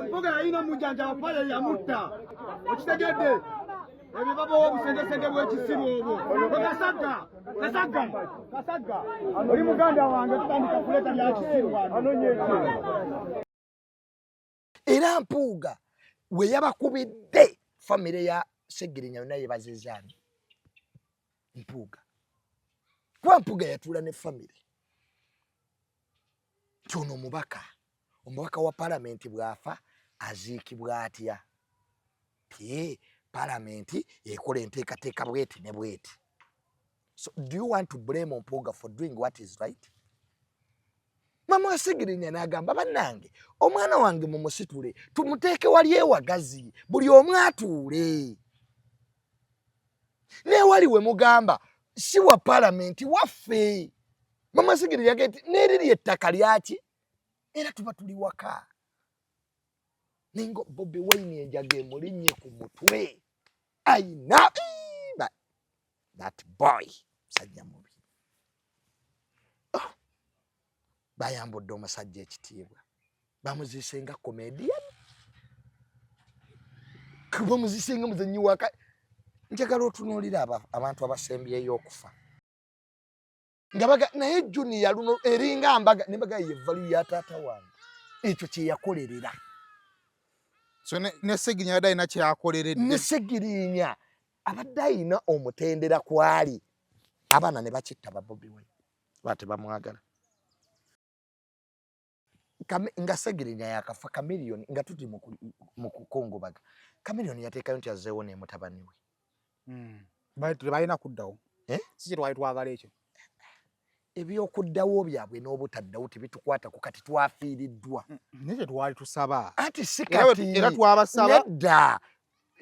Mbuga haina mujanja pale ya mutta. Okitegedde. Ebibabo obusenge bw'ekisiru obwo. Kasaga. Oli muganda wange tutandika kuleta bya kisiru wano. Era Mpuuga we yabakubidde famire ya Segirinya naye bazizani. Mpuuga. Kwa Mpuuga yatula ne famire. Kyono omubaka wa parliament bwafa aziikibwa atya. Parliament ekola enteekateeka bweti ne bweti. So do you want to blame Mpuuga for doing what is right? Mama wa Segirinya n'agamba bannange omwana wange mumusitule tumuteeke wali ewagazi buli omu atuule. Ne wali we mugamba si wa parliament waffe. Mama Segirinya yagati neriri ettaka lyaki era tuba tuli waka. Ningo Bobi Wine enjage mulinnye ku mutwe. Aina that boy sajja mubi. Bayambudde omusajja ekitiibwa. Bamuzisenga comedian. Kuba muzisenga muzanyi waka. Njagala otunuulira abantu abasembyeyo okufa. Ngabaga naye Junior luno eringa mbaga nembaga ye value ya taata wange. Ekyo kye yakolerera. So ne Segirinya yadde alina kyakoleredde. Ne Segirinya abadde alina omutendera kwali. Abaana ne bakitta ba Bobi Wine. Bate bamwagala. Nga Segirinya yakafa kamiliyoni nga tuti mu kukongobaga. Kamiliyoni yateekayo nti azzeewo ne mutabani we. Balina kuddawo. Si kye twali twagala ekyo. Ebyokuddawo byabwe n'obutaddawo tebitukwata ku kati twafiiriddwa. Nekyo twali tusaba. Ati si kati. Era twabasaba. Nedda.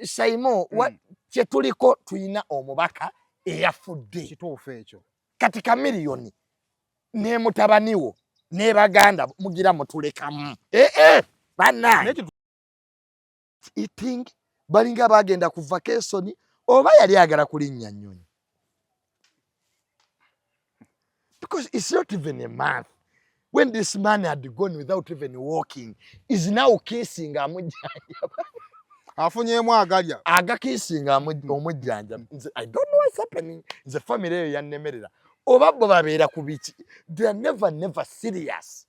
Saimo, kye tuliko tuyina omubaka eyafudde. Kituufu ekyo. Kati kamiliyoni ne mutabaniwo ne baganda mugira mutulekamu. Bannange. Eating balinga bagenda ku vacation oba yali agala kulinnya nnyonyi. Because it's not even a month. When this man had gone without even walking, is now kissing amujanja. Afunyemu agalya. Aga kissing omujanja. I don't know what's happening. The family yannemerera. Oba bo babeera ku biki. They are never serious.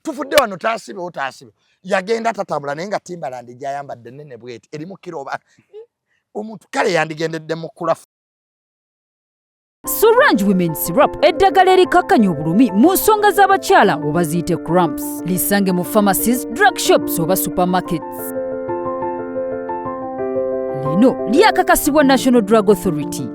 Tufudde wano taasibe otaasibe. Yagenda tatambula naye nga Timbaland gyayambadde nene bweti. Erimu kiroba. Omuntu kale yandigendedde mu kula. Sorange Women Syrup eddagala erikakkanya obulumi mu nsonga z'abakyala oba ziyite cramps. Lisange mu pharmacies, drug shops oba supermarkets. Lino lyakakasibwa National Drug Authority.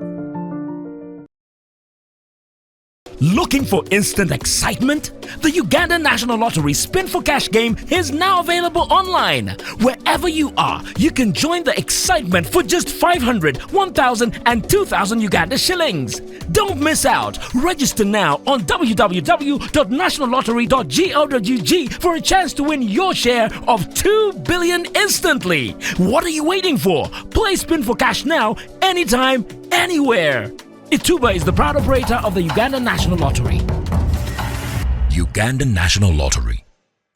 Looking for instant excitement? The Uganda National Lottery Spin for Cash game is now available online. Wherever you are, you can join the excitement for just 500, 1,000 and 2,000 Uganda shillings. Don't miss out. Register now on www.nationallottery.go.ug for a chance to win your share of 2 billion instantly. What are you waiting for? Play Spin for Cash now, anytime, anywhere. Ituba is the proud operator of the Uganda National Lottery. Uganda National Lottery.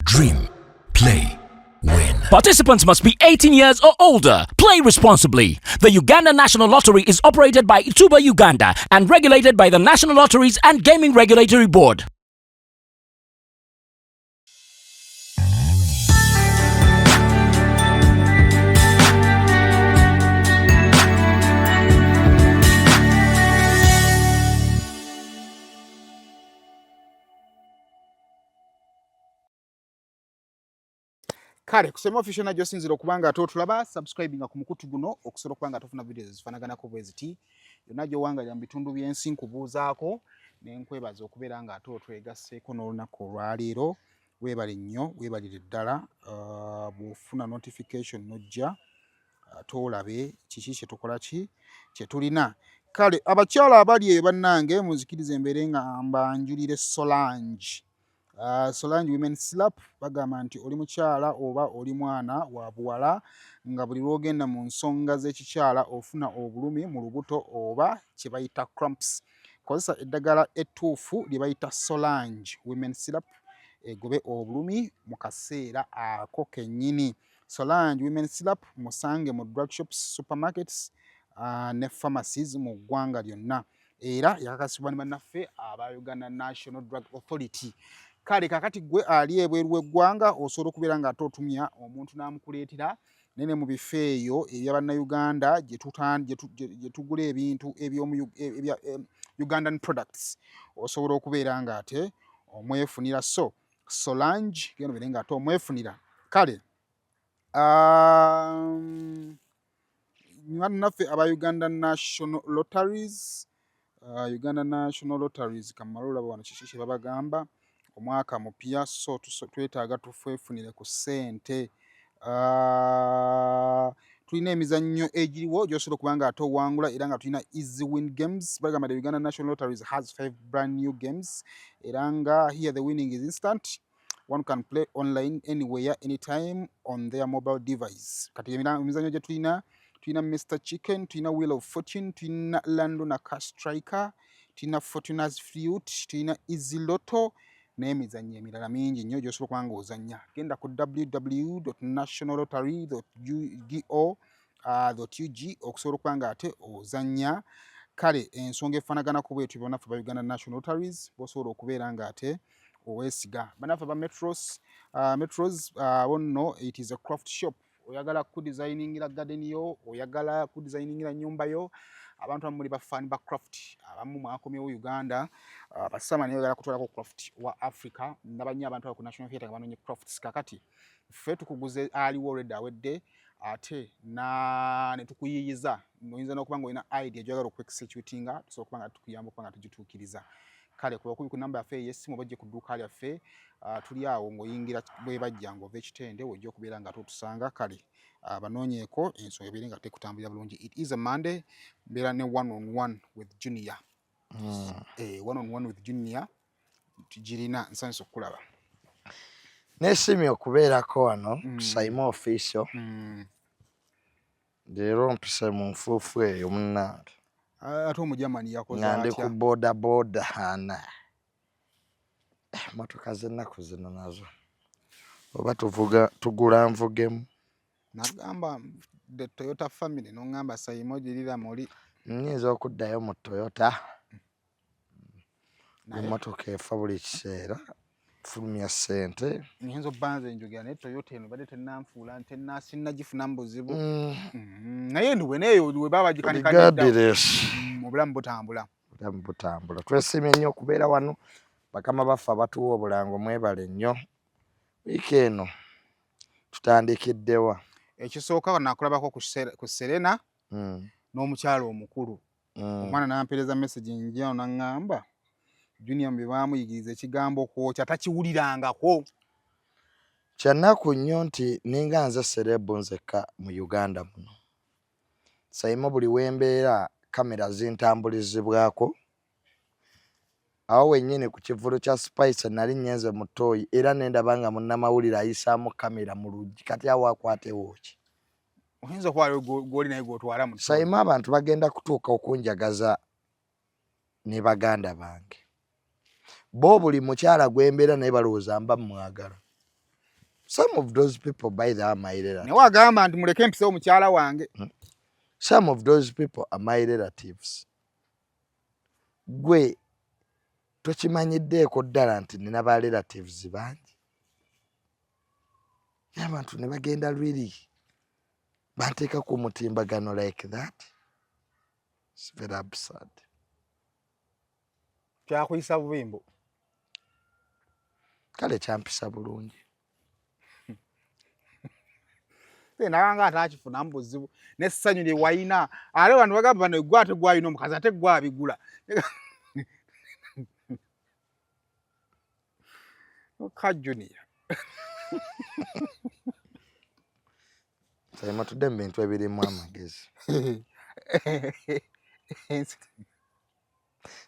Dream, play, win. Participants must be 18 years or older. Play responsibly. The Uganda National Lottery is operated by Ituba Uganda and regulated by the National Lotteries and Gaming Regulatory Board. Kale kusema official na josinziro kubanga atotulaba subscribinga ku mukutu guno okusobola kubanga atofuna videos zifanagana bweziti yonna wanga ya bitundu byensi nkubuuzaako nenkwebaza okubeera nga atotwegasseko n'olunaku olwaleero weebale nnyo weebalire ddala bw'ofuna notification nojja toolabe kiki kye tukola ki kye tulina. Kale abakyala abali eyo bannange muzikirize embeere nga mbanjulire Solange Solange women slap bagamba nti oli mukyala oba oli mwana wa buwala nga buli lwogenda mu nsonga z'ekikyala ofuna obulumi mu lubuto oba kye bayita cramps. Kozesa eddagala ettuufu lye bayita Solange women slap egobe obulumi mu kaseera ako kennyini. Solange women slap musange mu drug shops, supermarkets ne pharmacies mu ggwanga lyonna. Era yakakasibwa ne bannaffe aba Uganda National Drug Authority. Kale kakati gwe ali ebweru w'eggwanga osobola okubeera nga ate otumya omuntu n'amukuleetera nene mu bifo eyo eby'Abannayuganda gye tugula ebintu ebya Ugandan products. Osobola okubeera nga ate omwefunira. So Solange genda obeere nga ate omwefunira. Kale bannaffe aba Uganda National Lotteries, Uganda National Lotteries kamalula bwana kiki kye babagamba omwaka mupya, so twetaaga tufeefunire ku ssente. Tulina emizannyo egiriwo gy'osobola okuba nga ate owangula era nga tulina easy win games. Bagamba the Uganda National Lotteries has 5 brand new games era nga here the winning is instant. One can play online anywhere anytime on their mobile device. Kati emizannyo gye tulina Mr. Chicken, tulina Wheel of Fortune, tulina Lando na Cash Striker, tulina Fortuna's Fruit, tulina Easy Lotto n'emizannyo emirala mingi nnyo gy'osobola okuba nga ozannya. Genda ku www.nationallottery.go.ug okusobola okuba nga ate ozannya. Kale ensonga efaanaganako bwetyo bannaffe ba Uganda National Lotteries b'osobola okubeera nga ate oweesiga. Bannaffe ba Metros wonno it is a craft shop. Oyagala kudesigningira garden yo, oyagala kudesigningira nyumba yo, abantu bamuli bafaani ba craft abamu mwakomyewo Uganda basama naye oyagala kutwalako craft wa Africa nabanye abantu ku National Theatre nga banonye crafts. Kakati ffe tukuguze aliwo already awedde ate ne tukuyiyiza oyinza n'okuba nga olina idea gy'oyagala okuexecutinga tusobola okuba nga tukuyamba okuba nga tugituukiriza. Kale kuba kubi ku namba yaffe ey'essimu bajje ku dduuka lyaffe tuli awo ng'oyingira bwe bajja ng'ova ekitende wojja okubeera nga totusanga. Kale banoonyeeko ensonga ebeere nga tekutambulira bulungi. It is a Monday, mbeera ne one-on-one with Junior. One-on-one with Junior tugirina nsanyusa okulaba. Neesimye okubeerako wano Saima official. Leero mpise mu nfuufu eyo munnange. Ate omujamani yakoze atya? Ngandi ku boda hana. Motoka z'ennaku zino nazo. Oba tugula nvugemu. Nagamba the Toyota family n'ongamba Saima ogirira muli. Nnyinza okuddayo mu Toyota. Emmotoka efa buli kiseera. Fulumya ssente. Nnyinza obbanza enjogera naye Toyota eno badde tennanfuula sinagifuna buzibu. Naye ndiwe neeyo we baba gikanikadde. Obulamu butambula. Twesimye nnyo okubeera wano. Bakama baffe abatuwa obulango mwebale nnyo. Wiiki eno tutandikiddewa. Ekisooka nakulabako ku Serena n'omukyalo omukulu. Omwana n'ampeereza message njyawo n'aŋŋamba Junior mbe baamuyigiriza ekigambo kwokya takiwulirangako. Kyannaku nnyo nti ninga nze serebu nzekka mu Uganda muno. Saima buli wembeera kamera zintambulizibwako. Awo wennyini ku kivulo kya Spice nali nyenze mu ttooyi era nendaba nga munnamawulire ayisaamu kamera mu luggi kati awo akwatewo ki. Oyinza okuba gw'oli naye gw'otwala mu ttooyi. Saima abantu bagenda kutuuka okunjagaza ne baganda bange. Bo buli mukyala gwembeera naye balowooza mba mwagala. Some of those people by the my relatives. Ne wagamba nti muleke mpisewo mukyala wange. Some of those people are my relatives. Gwe tokimanyiddeeko ddala nti nina ba relatives bangi. Abantu ne bagenda really banteeka ku mutimbagano like that. It's very absurd. Kyakuyisa bubimbo. Kale kyampisa bulungi. Nabanga atakifunamu buzibu n'essanyu lye wayina. Ate abantu bagamba bano gwe ate gwayina omukazi ate gwe abigula. Oka Junior. Saima tudde mu bintu ebirimu amagezi.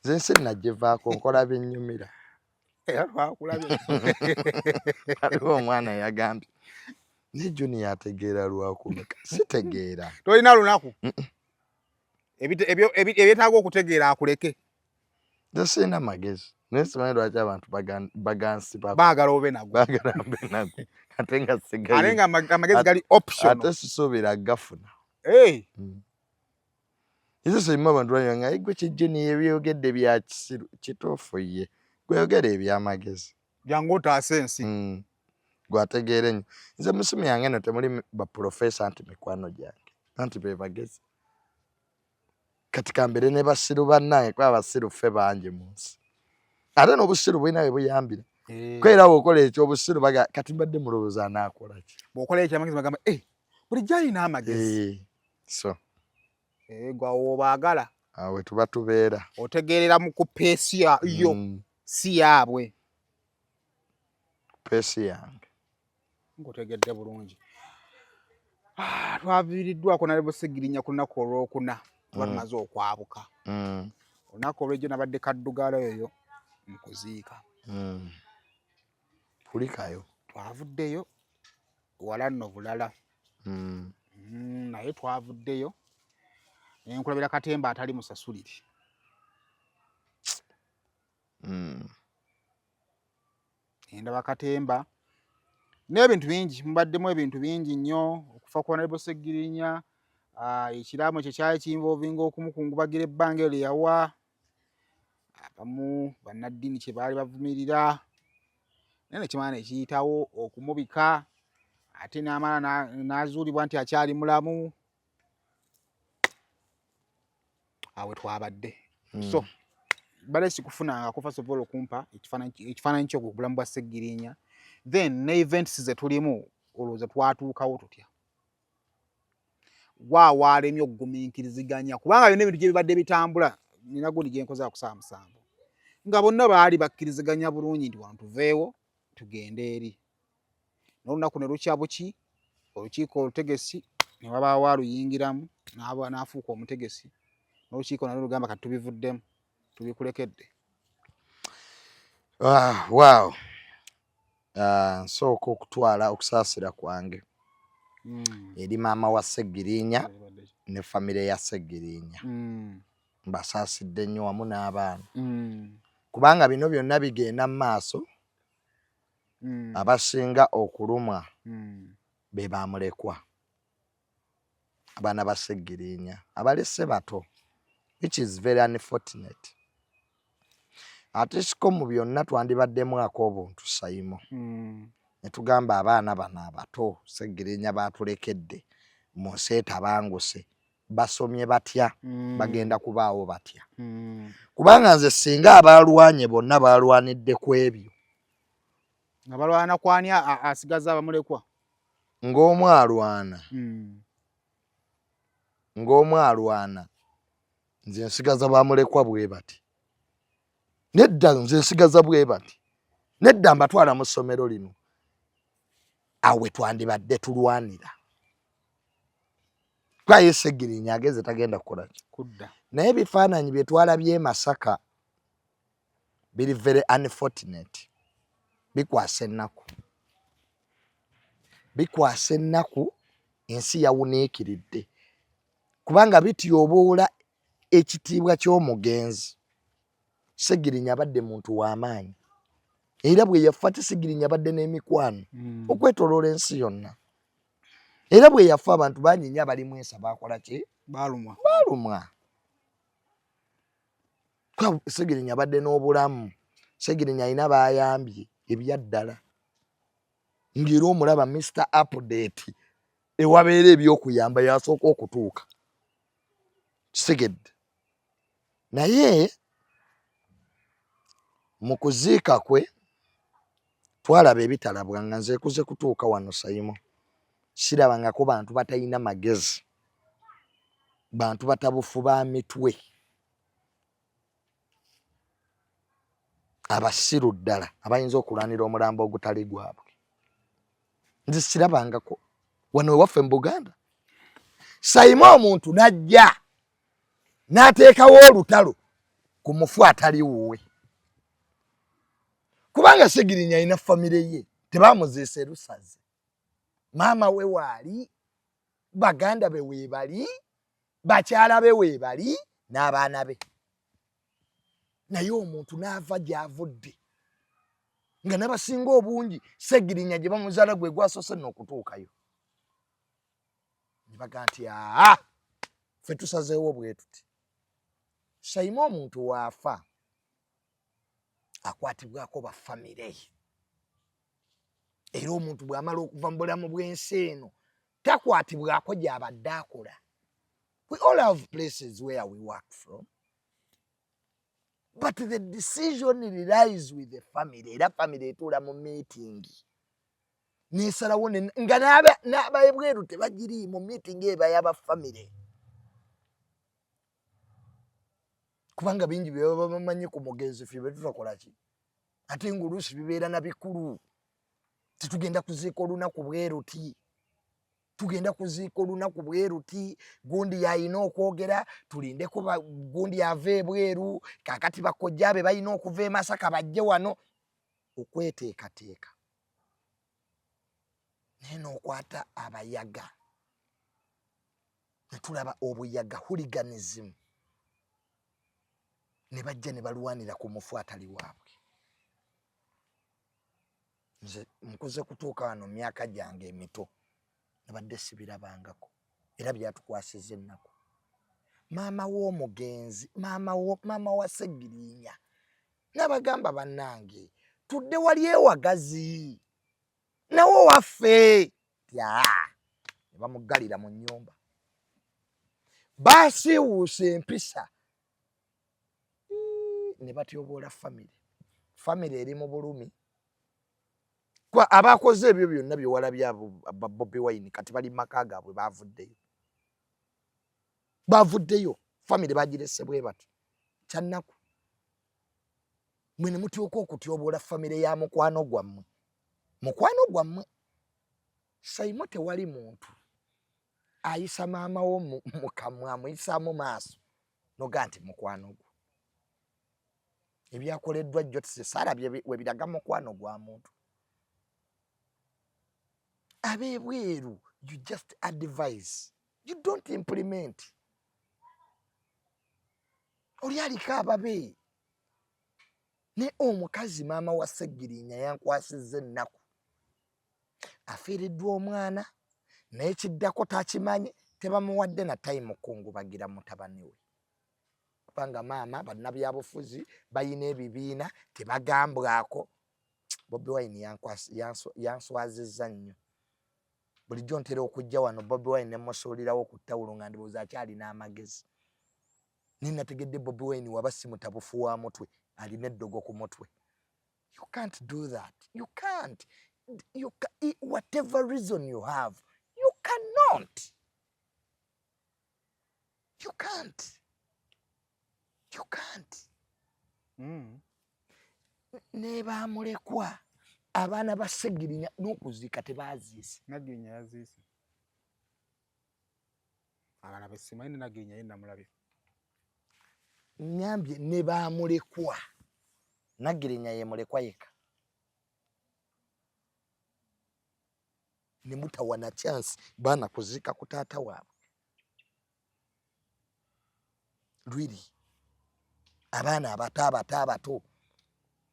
Nze nsi nagivaako nkola binnyumira. Aliwo omwana yagambye ne Junior ategeera lwakumeka sitegeera tolina lunaku ebyetaaga okutegeera akuleke sina magezi naye simanyi lwaki abantu bagansiba baagala obe nago ate nga sigayo ate nga amagezi gali optional ate sisuubira gafuna Izo sima abantu banyanga igwe kijeni ebyogedde bya kisiru kituufu ye gweyogera ebyamagezi jangu otaasensi gwategeere nnyo nze musimu yange no temuli baprofesa anti mikwano gyange anti be bagezi kati kambere ne basiru bannange kwa basiru ffe bangi mu nsi ate n'obusiru bwina bwe buyambira kwera okola ekyo obusiru baga kati mbadde mulowooza anaakola ki bw'okola ekyamagezi bagamba bulijjo alina amagezi so gwa wobaagala awe tuba tubeera otegeerera mu kupeesi yo si yaabwe peesi yange ngotegedde bulungi twaviiriddwako nale Busegirinya ku lunaku olwokuna tuba tumaze okwabuka olunaku olwejjo nabadde kaddugala eyo mu kuziika pulikayo twavuddeyo wala nno bulala naye twavuddeyo nenkulabira Katemba atali musasulire endaba Katemba n'ebintu bingi mubaddemu ebintu bingi nnyo okufa kwa Busegirinya ekiraamo kye kyali kinvolvinga okumukungubagira ebbanga eryo yawa abamu bannaddiini kye baali bavumirira naye nekimala ne kiyitawo okumubika ate n'amala n'azuulibwa nti akyali mulamu awe twabadde so bale sikufunanga first of all okumpa ekifaananyi kyo ku bulamu bwa Segirinya then ne events ze tulimu olowooza twatuukawo tutya waalemye okugumiikiriziganya kubanga byonna ebintu gye bibadde bitambula nina gundi gye nkoze akusaba musanvu nga bonna baali bakkiriziganya bulungi nti wano tuveewo tugende eri n'olunaku ne lukya buki olukiiko olutegesi ne wabaawo aluyingiramu n'afuuka omutegesi n'olukiiko nalwo lugamba kati tubivuddemu tubikulekedde wow nsooka okutwala okusaasira kwange eri maama wa Segirinya ne famire ya Segirinya mbasaasidde nnyo wamu n'abaana kubanga bino byonna bigenda mu maaso abasinga okulumwa be bamulekwa abaana ba Segirinya abalese bato which is very unfortunate ate siko mu byonna twandibaddemu ak'obuntu sayimo ne tugamba abaana bano abato Segirinya baatulekedde mu nsi etabanguse basomye batya bagenda kubaawo batya kubanga nze singa abalwanye bonna balwanidde ku ebyo nga balwana kwani asigaza abamulekwa ng'omwe alwana nze nsigaza bamulekwa bwe bati nedda nze nsigaza bwe bati nedda mbatwala mu ssomero lino awe twandibadde tulwanira kwaye Segirinya ageze tagenda kukola kudda naye ebifaananyi bye twalabye Masaka biri very unfortunate bikwasa ennaku ensi yawuniikiridde kubanga bityoboola ekitiibwa ky'omugenzi Segirinya abadde muntu w'amaanyi era bwe yafa Segirinya abadde n'emikwano okwetoloola ensi yonna era bwe yafa abantu bangi nnyo abalimu ensa bakola ki balumwa Segirinya abadde n'obulamu Segirinya alina bayambye ebyaddala ng'era omulaba Mr. Update ewabeera ebyokuyamba yasooka okutuuka kitegedde naye mu kuziika kwe twalaba ebitalabwa nga nze kuze kutuuka wano sayimo sirabangako bantu batalina magezi bantu batabufu ba mitwe abasiru ddala abayinza okulwanira omulambo ogutali gwabwe nze sirabangako wano ewaffe mu Buganda sayimo omuntu najja n'ateekawo olutalo ku mufu atali wuwe kubanga Segirinya ina famire ye tebamuzeese lusaze maama we waali baganda be weebali bakyala be weebali n'abaana be naye omuntu n'ava gy'avudde nga n'abasinga obungi Segirinya gye bamuzaala gwe gwasose n'okutuukayo ne baga nti ffe tusazeewo bwe tuti sayima omuntu waafa akwatibwako bafamire era omuntu bw'amala okuva mu bulamu bw'ensi eno takwatibwako gy'abadde akola. We all have places where we work from, but the decision lies with the family. Era family etuula mu meeting n'esalawo nga n'ab'ebweru tebagiri mu meeting eba y'abafamily kubanga bingi bye baba bamanyi ku mugenzi ffe be tutakola ki ate ng'oluusi bibeera na bikulu. Titugenda kuziika olunaku bweruti, tugenda kuziika olunaku bweruti, gundi yalina okwogera tulindeko gundi ava ebweru kaakati bakojja be balina okuva e Masaka bajje wano okweteekateeka naye n'okwata abayaga ne tulaba obuyaga hooliganism ne bajja ne balwanira ku mufu atali waabwe. Nze nkoze kutuuka wano myaka gyange emito nabadde sibirabangako era byatukwasiza ennaku. Maama w'omugenzi maama wa Segirinya n'abagamba bannange tudde wali ewagazi nawo waffe ne bamuggalira mu nnyumba baasiiwuusa empisa ne batyoboola famire eri mu bulumi. Abakoze ebyo byonna bye walabye abo Bobi Wine kati bali maka gaabwe bavuddeyo famire bagirese bwe bati kyannaku mwe ne mutyuka okutyoboola famire ya mukwano gwammwe sayimo tewali muntu ayisa maama wo mu kamwa amuyisaamu maaso noga nti mukwano gwo ebyakoleddwa jjo tisaalabye we biraga mukwano gwa muntu. Ab'ebweru you just advise, you don't implement. Oli aliko ababe ne omukazi maama wa Segirinya yankwasizza ennaku afiiriddwa omwana naye kiddako takimanyi tebamuwadde na time kungubagira mutabani we kubanga maama bannabyabufuzi bayina ebibiina tebagambwako. Bobi Wine yanswazizza nnyo. Bulijjo ntera okujja wano Bobi Wine ne musuulirawo ku ttawulo nga ndowooza akyalina amagezi. Ninnategedde Bobi Wine waba si mutabufu wa mutwe alina eddogo ku mutwe. You can't do that. You can't. Whatever reason you have, you cannot. You can't. You can't. Ne baamulekwa abaana ba Segirinya n'okuziika tebaaziise. Nagirinya yaziise. Abaana besimanyi Nagirinya ye namulabye. Nyambye ne baamulekwa. Nagirinya ye mulekwa yeka. Ne mutawana chance baana kuziika ku taata waabwe. Really. Abaana abato.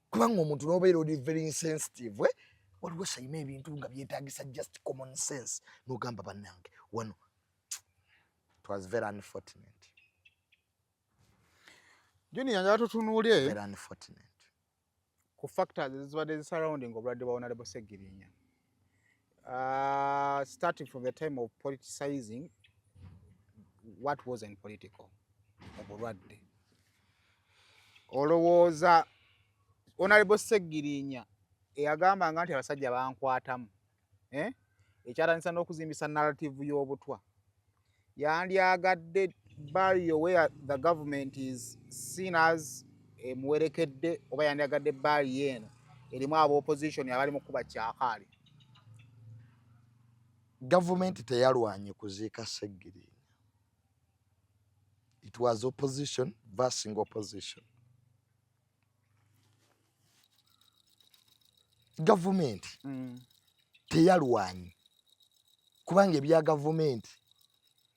Kubanga omuntu n'obeera oli very insensitive waliwo sayima ebintu nga byetaagisa just common sense n'ogamba bannange wano. It was very unfortunate. Junior njala tutunuulye Very unfortunate. Ku factors ezibadde surrounding obulwadde bwa Honorable Segirinya. Starting from the time of politicizing, what wasn't political obulwadde. Olowooza Honorable Segirinya eyagambanga nti abasajja bankwatamu ekyatandisa n'okuzimbisa narrative y'obutwa yandyagadde barrier where the government is seen as emuwerekedde oba yandyagadde barrier eno erimu opposition abali mu kuba kyakaali. Government teyalwanye kuziika Segirinya. It was opposition versing opposition. government teyalwanyi kubanga ebya government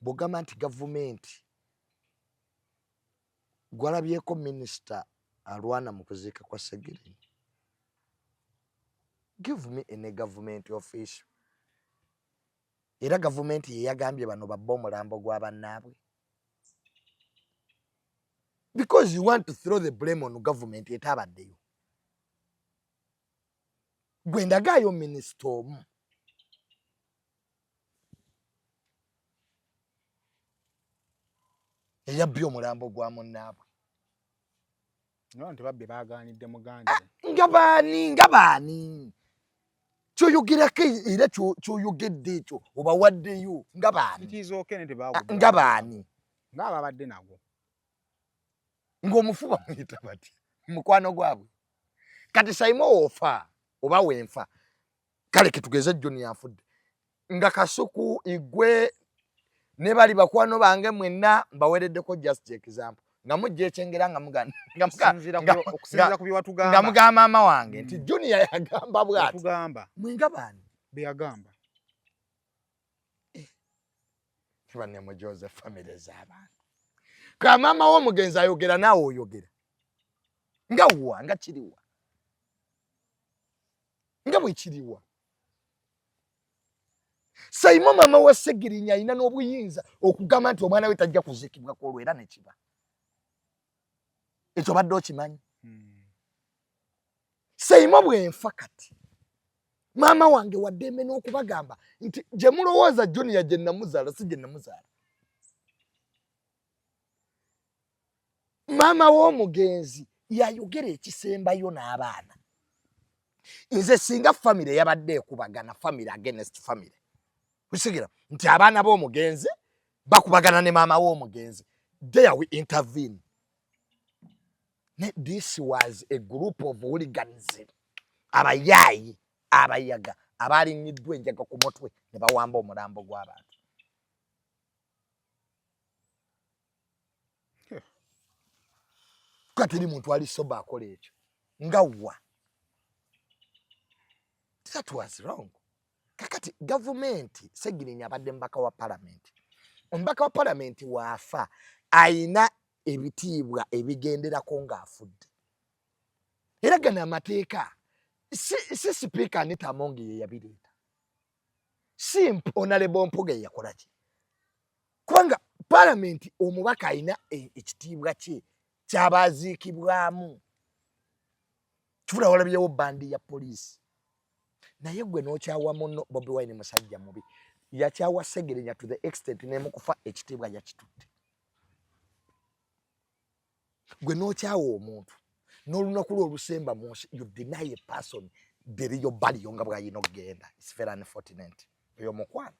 bogamba nti government gwalabyeko minister alwana mu kuziika kwa Segirinya. Give me a government official. Era government ye yagambye bano babba omulambo gw'abannaabwe. Because you want to throw the blame on government etabaddeyo. Gwendagayo minister omu. Eyabbye omulambo gwa munnaabwe. No, ntibabbe baaganidde muganda. Ngabaani. Kyoyogerako era kyoyogedde ekyo obawaddeyo ngabaani. Kitiizooke ne tebaagudde. Ngabaani. Ng'ababadde nagwo. Ng'omufuba muyita bati. Mukwano gwabwe. Kati sayima ofa oba wenfa. Kale kitugeze John afudde. Nga Kasuku igwe ne bali bakwano bange mwenna mbawereddeko just example. Nga mujje ekyengera nga muganda. Okusinziira ku byewatugamba. Nga mugamba maama wange nti Junior yagamba bw'ati. Tugamba. Mwenga baani? Be yagamba. Kibanne mu Joseph family z'abantu. Ka maama w'omugenzi ayogera naawe oyogera. Nga wa nga kiriwa. Nga bwe kiriwa. Sayima mama wa Segirinya alina n'obuyinza okugamba nti omwana we tajja kuziikibwa kw'olwera ne kiba. Ekyo badde okimanyi. Sayima bwenfa kati. Maama wange waddembe n'okubagamba nti gye mulowooza Junior gye namuzaala si gye namuzaala. Maama w'omugenzi yayogera ekisembayo n'abaana. Nze singa family yabadde ekubagana family against family. Kusigira nti abaana b'omugenzi bakubagana ne maama w'omugenzi. There we intervene. This was a group of hooligans. Abayayi, abayaga, abalinyiddwa enjaga ku mutwe ne bawamba omulambo gw'abantu. Katiri muntu ali soba akola ekyo. Nga wa. That was wrong. Kakati government Segirinya abadde mbaka wa parliament. Ombaka wa parliament waafa aina ebitiibwa ebigenderako ng'afudde. Era gana amateeka si speaker Anita Amongi ye yabireeta. Si Honorable Mpuga ye yakola ki. Kubanga parliament omubaka ayina ekitiibwa kye ky'abaziikibwamu. Kifula walabyewo bandi ya poliisi. Naye gwe n'okyawa muno Bobi Wine musajja mubi. Yakyawa Segirinya to the extent n'emukufa ekitiibwa yakitutte. Gwe n'okyawa omuntu n'olunaku lw'olusemba munsi you deny a person the real body yonga bw'ayina okugenda. It's very unfortunate. Oyo mukwano.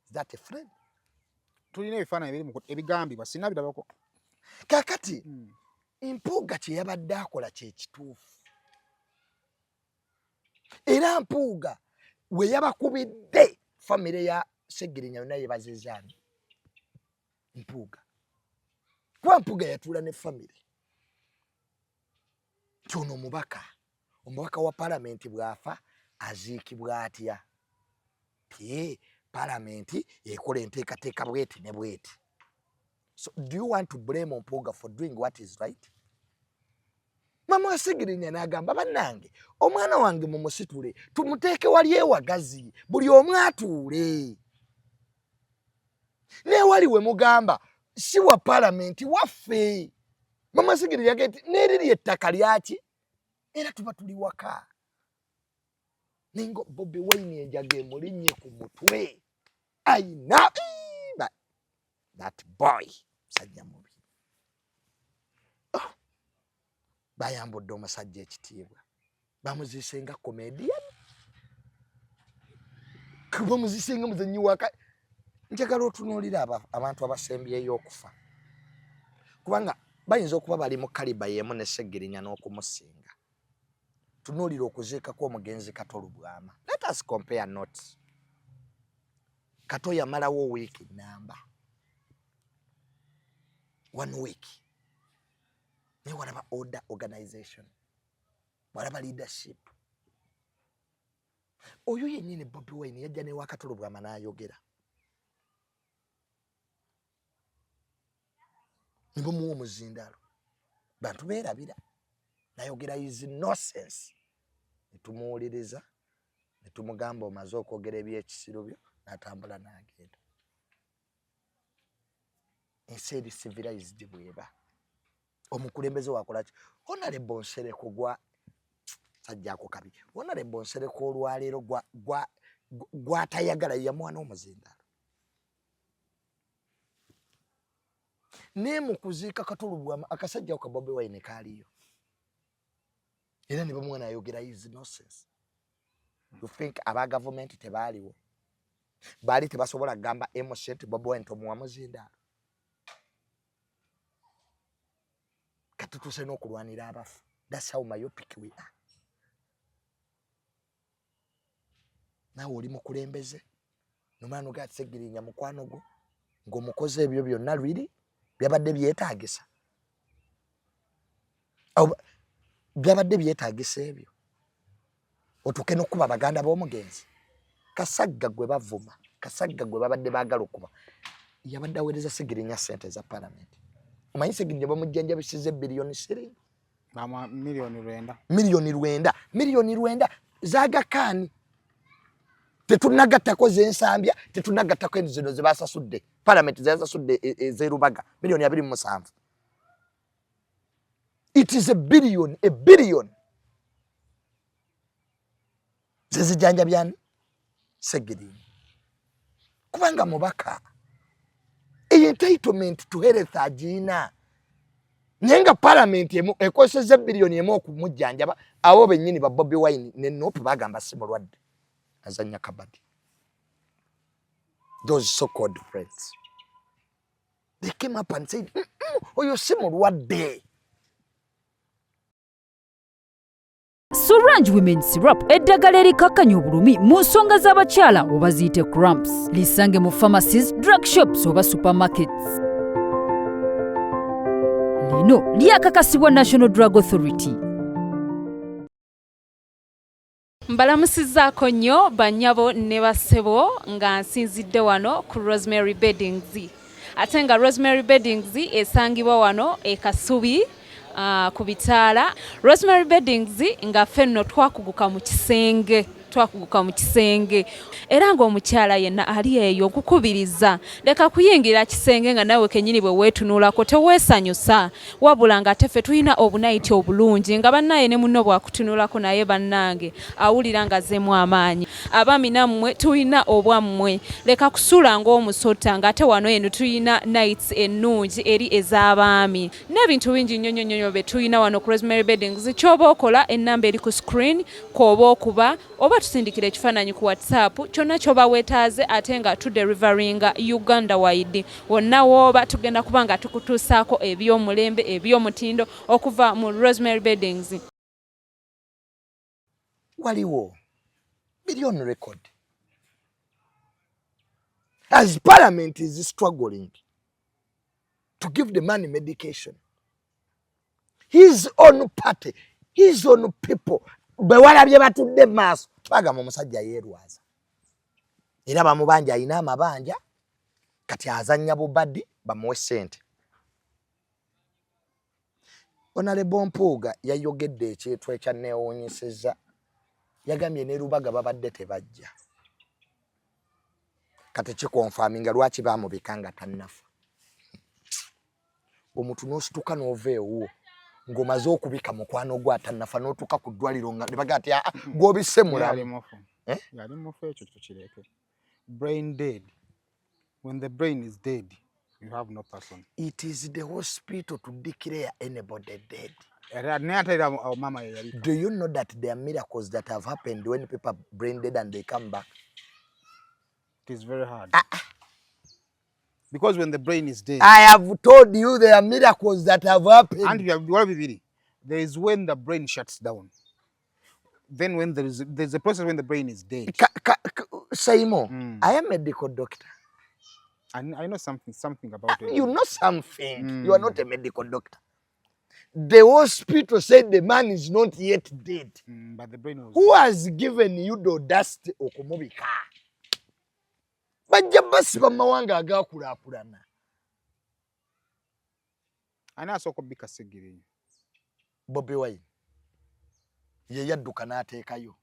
Is that a friend? Tulina ebifaananyi ebiri ebigambibwa sinna birabako. Kakati Mpuuga kye yabadde akola kye kituufu. Era Mpuuga we yabakubidde famire ya Segirinya yonna yebazizaani. Mpuuga. Kuba Mpuuga yatuula ne famire. Kyono omubaka wa parliament bw'afa aziikibwa atya. Parliament ekola enteekateeka bweti ne bweti. So do you want to blame Mpuuga for doing what is right? Mama wa Segirinya n'agamba bannange omwana wange mumusitule tumuteeke wali ewagazi buli omu atuule. N'ewali we mugamba si wa parliament waffe. Mama Segirinya yagamba n'eriri ettaka lyaki era tuba tuli waka. Ningo Bobi Wine enjaga emulinnye ku mutwe. Ayina that boy musajja mubi. Bayambudde omusajja ekitiibwa. Bamuziise nga comedian. Bamuziise nga muzannyi waka. Njagala otunuulira abantu abasembyeyo okufa. Kubanga bayinza okuba bali mu kaliba y'emu ne Segirinya n'okumusinga. Tunuulira okuziikako omugenzi Kato Lubwama. Let us compare notes. Kato yamalawo week namba. 1 week. Ne walaba order organization. Walaba leadership. Oyo yennyini Bobi Wine yajja ne wakatolobwama n'ayogera. Mbumuwa omuzindaalo. Bantu beerabira. N'ayogera is nonsense. Ne tumuwuliriza, ne tumugamba omaze okwogera eby'ekisiro byo, n'atambula n'agenda. Ensi eri civilized bweba. Omukulembeze wakola ki? Honorable Nsereko gwa sajjako kabi. Honorable Nsereko olwaleero gwatayagala ya mwana omuzindaalo. Ne mu kuziika katolobwama akasajja ka Bobi Wine kaaliyo. Era ne bamwana ayogera is nonsense. You think aba government tebaaliwo? Baali tebasobola gamba emosent Bobi Wine tomuwa muzindaalo. Katutuse n'okulwanira abafu. That's how myopic we are. Nawe oli mukulembeze. Nomano gatsegirinya mukwano gwo. Ng'omukoze ebyo byonna lwiri byabadde byetaagisa. Byabadde byetaagisa ebyo. Otuke n'okuba abaganda b'omugenzi. Kasagga gwe bavuma. Kasagga gwe babadde baagala okuba. Yabadde aweereza Segirinya ssente za parliament. Omanyi Segirinya bamujjanjabisiza billion shilling. Mama milioni 9. Milioni 9 zaagakaani. Tetunagattako z'ensambya, tetunagattako enzino ze basasudde. Parliament ze basasudde ez'erubaga milioni 27. It is a billion. Zezijjanjabyani Segirinya. Kubanga mubaka. Entitlement to health agina. Nyenga parliament ekoseze billioni emu okumujjanjaba abo bennyini ba Bobi Wine ne nope bagamba simulwadde. Azanya kabadi. Those so-called friends. They came up and said, oyo simulwadde. Sorange Women Syrup eddagala erikakkanya obulumi mu nsonga z'abakyala oba ziyite cramps. Lisange mu pharmacies, drug shops oba supermarkets. Lino lyakakasibwa National Drug Authority. Mbalamusizzaako nnyo bannyabo ne bassebo nga nsinzidde wano ku Rosemary Beddings. Ate nga Rosemary Beddings esangibwa wano e Kasubi ku bitaala. Rosemary Beddings nga ffenno twakuguka mu kisenge. Era ng'omukyala yenna ali eyo okukubiriza leka kuyingira kisenge nga nawe kennyini bwe weetunuulako teweesanyusa wabula nga teffe tulina obunayiti obulungi nga bannaye ne munno bwakutunuulako naye bannange awulira nga zeemu amaanyi. Abaami nammwe tulina obwammwe leka kusuula ng'omusota ng'ate wano eno tulina nights ennungi eri ez'abaami n'ebintu bingi nnyo bye tulina wano ku Rosemary Beddings. Ky'oba okola ennamba eri ku screen kw'oba okuba oba tusindikira ekifaananyi ku WhatsApp kyonna ky'oba weetaaze ate nga tuderivaringa Uganda wide. Wonna w'oba tugenda kuba nga tukutuusaako eby'omulembe eby'omutindo okuva mu Rosemary Beddings. Waliwo billion record. As parliament is struggling to give the man medication, his own party, his own people, bewalabye batudde maaso bagamba omusajja yeerwaza. Era bamubanja alina amabanja kati azannya bubaddi bamuwe ssente. Honorable Mpuuga yayogedde ekintu ekyanneewuunyisizza. Yagambye ne Rubaga babadde tebajja. Kati kikonfaminga lwaki baamubika nga tannafa. Omuntu n'osituka n'ova ewuwo ng'omaze okubika mukwano gwa tannafa n'otuuka ku ddwaliro nga ne baga ati gw'obisse mulamu. Yali mufu ekyo kireke. Brain dead. When the brain is dead, you have no person. It is the hospital to declare anybody dead. Do you know that there are miracles that have happened when people are brain dead and they come back? It is very hard. Because when the brain is dead, I have told you there are miracles that have happened. And there is when the brain shuts down. Then when there's a process when the brain is dead. Say more. I am a medical doctor. I know something about it. You know something. You are not a medical doctor. the hospital said the man is not yet dead. But the brain was Who has given you the dust okumubika? Bajja basiba mawanga agakulakulana. Ani asooka obbika Sseggirinya? Bobi Wine. Ye yadduka n'ateekayo.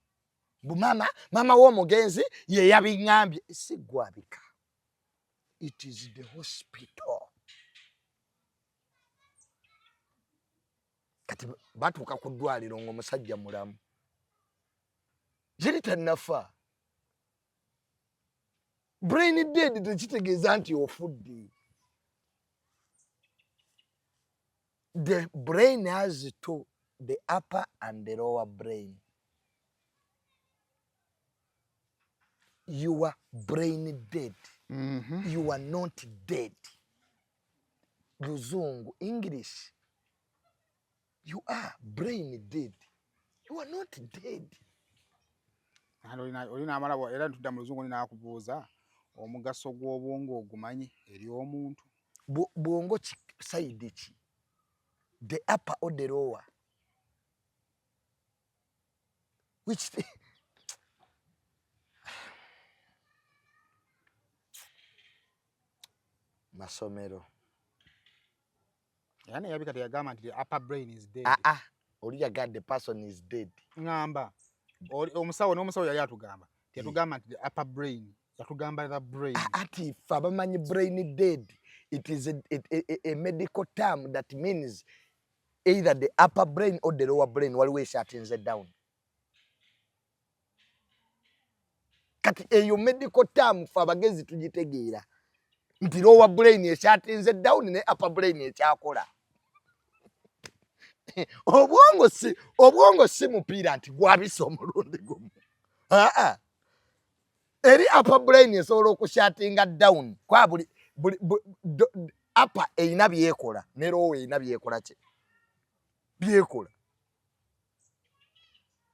Mama w'omugenzi ye yabiŋŋambye. Si gwabika. It is the hospital. Kati batuuka ku ddwaliro ng'omusajja mulamu. Yali tannafa. Brain dead tekitegeeza nti ofudde. The brain has two, the upper and the lower brain. You are brain dead. You are not dead. Luzungu, English. You are brain dead. You are not dead. Olina amala era ntudda mu Luzungu nina akubuuza omugaso gw'obwongo ogumanyi eri omuntu. Bwongo side ki? The upper or the lower? Which thing? Masomero. Yani yabika teyagamba nti the upper brain is dead. Oli yagamba the person is dead. Ngamba. Omusawo n'omusawo yali atugamba. Yatugamba nti the upper brain. Yatugamba the brain. Ati fabamanyi brain dead. It is a medical term that means either the upper brain or the lower brain waliwo eshatinze down. Kati eyo medical term fabagezi tugitegeera. Nti lower brain eshatinze down ne upper brain ekyakola. Obwongo si mupiira nti gwabisa omulundi gumu. Eri upper brain esobola okushatinga down. Kwa buli upper eyina byekola ne lower eyina byekola ki? Byekola.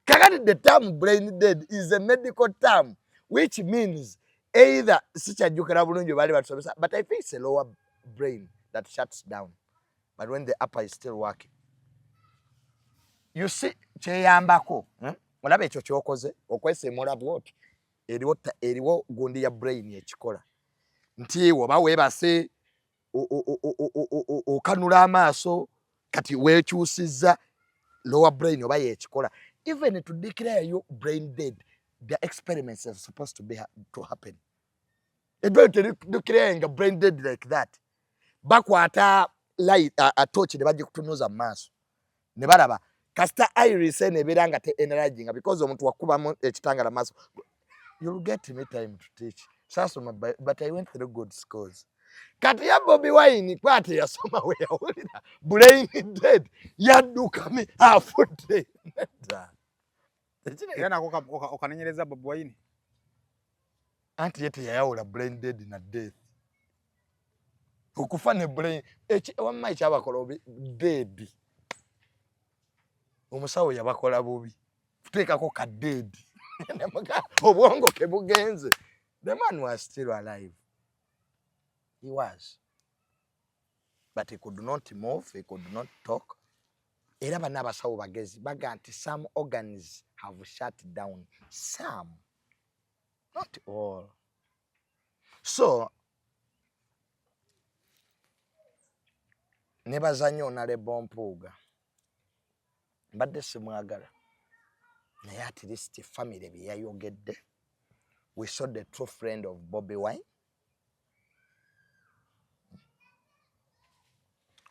Kakati the term brain dead is a medical term which means either sikyajjukira bulungi bali batusomesa, but I think it's a lower brain that shuts down. But when the upper is still working. You see, kyeyambako. Olaba ekyo kyokoze okwesemola bwoti. Eriwo gundi ya brain ekikola. Nti woba weebase okanula amaaso kati weekyusizza lower brain oba yekikola. Even to declare you brain dead, the experiments are supposed to happen. It don't declare brain dead like that. Bakwata light a torch ne bajja kutunuza amaaso. Ne balaba kasita iris nebeera nga te enlarging because omuntu wakubamu ekitangala maaso. You'll get me time to teach. Sasoma, but I went through good schools. Kati ya Bobi Wine kwate yasoma we yawulira brain dead yadduka mi afudde. Era nako okananyereza Bobi Wine. Anti yete yayawula brain dead na death. Okufa ne brain wamma ekyabakola dead. Omusawo yabakola bubi. Tuteekako ka dead. Obwongo ke bugenze. The man was still alive. He was. But he could not move, he could not talk. Era bana abasawo bagezi baga nti some organs have shut down. Some. Not all. So, nebaza nnyo Honorable Mpuuga. Mbadde simwagala. Naye at least family bye yayogedde. We saw the true friend of Bobi Wine.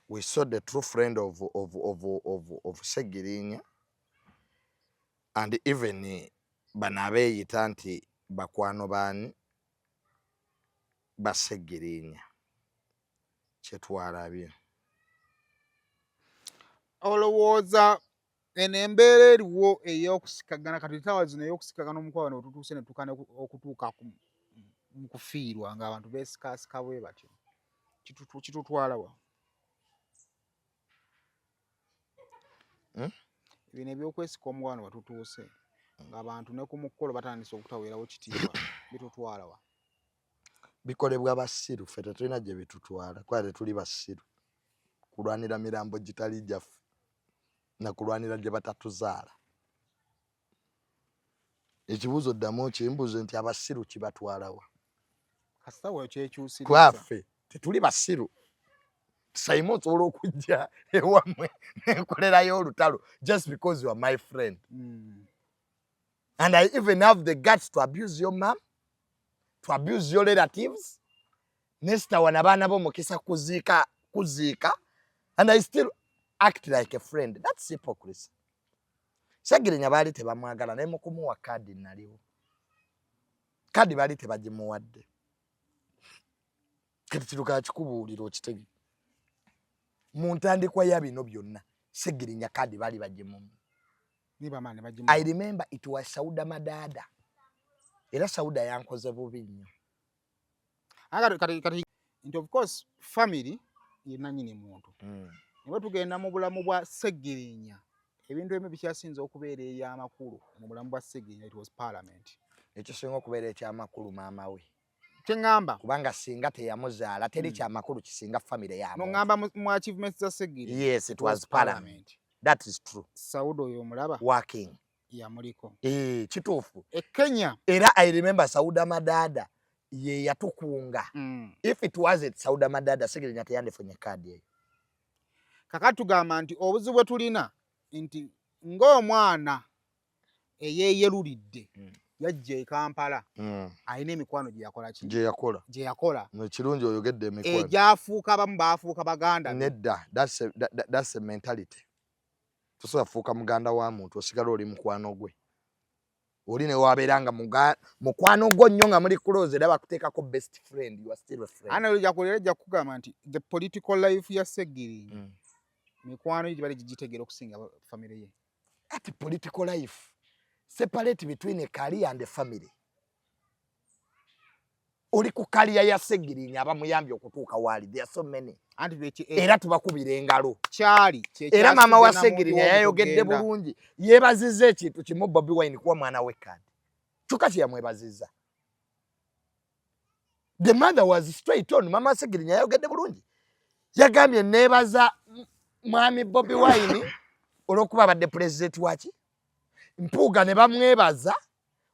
We saw the true friend of Sseggirinya. And even bano abeeyita nti bakwano baani ba Sseggirinya. Kyetwalabye. Olowooza eno embeera eriwo ey'okusikagana kati tawa zino ey'okusikagana omukwano otutuuse ne tukana okutuuka mu kufiirwa ng'abantu beesikaasika bwe batyo. Kitutwala wa? Bino ebyokwesika omukwano batutuuse ng'abantu ne ku mukolo batandise okutaweerawo kitiibwa bitutwala wa? Bikolebwa basiru, ffe tetulina gye bitutwala kuba tetuli basiru. Kulwanira mirambo gitali gyaffe. na kulwanira gye batatuzaala. Ekibuuzo ddamu kimbuuze nti abasiru kibatwalawa. Kasawo kyekyusiriza. Kwaffe tetuli basiru. Saimo osobola okujja ewammwe nenkolerayo olutalo just because you are my friend. And I even have the guts to abuse your mom, to abuse your relatives. Nesta wanabana bo mukisa kuziika, and I still act like a friend. That's hypocrisy. Segirinya baali tebamwagala naye mu kumuwa kadi naliwo. Kadi baali tebagimuwadde. Kati kiruka kikubuulira okitege. Mu ntandikwa ya bino byonna Segirinya kadi baali bagimumu. I remember it was Sauda Madada. Era Sauda yankoze bubi nnyo. Kati of course family yena nyini muntu. Niwe tugenda mu bulamu bwa Segirinya. Ebintu ebyo bikyasinze okubeera ey'amakulu mu bulamu bwa Segirinya, it was parliament. Ekisinga okubeera eky'amakulu maama we. Kyengamba kubanga singa teyamuzaala teri kyamakulu kisinga family yamu. No ngamba mu achievements za Segirinya. Yes, it was parliament. That is true. Sauda oyo omulaba working ya muliko. Kituufu. Kenya. Era I remember Sauda Madada ye yatukunga. If it wasn't Sauda Madada Segirinya teyandifunye kadi eyo. Kakati tugamba nti obuzibu bwe tulina nti ng'omwana eyeeyerulidde yajja e Kampala alina emikwano gye yakola ki? Gye yakola. Ekirungi oyogedde emikwano. Egyafuuka abamu baafuuka baganda. Nedda, that's a mentality. Tosobola fuuka muganda wa muntu osigala oli mukwano gwe. Oli ne wabeeranga mukwano gwo nnyo nga muli close era bakuteekako best friend, you are still a friend. Ana ojja kugamba nti the political life ya Segirinya mikwano gye bali gitegeera okusinga family ye. At political life separate between a career and a family. Oli ku career ya Segirinya abamuyambye okutuuka wali. There are so many. Era tubakubira engalo. Era maama wa Segirinya yayogedde bulungi. Yeebazizza ekintu kimu Bobi Wine kuwa mwana we kadi. Kyokka kye yamwebazizza. The mother was straight on. Maama wa Segirinya yayogedde bulungi. Yagambye neebaza mwami Bobi Wine olw'okuba abadde president waki. Mpuuga ne bamwebaza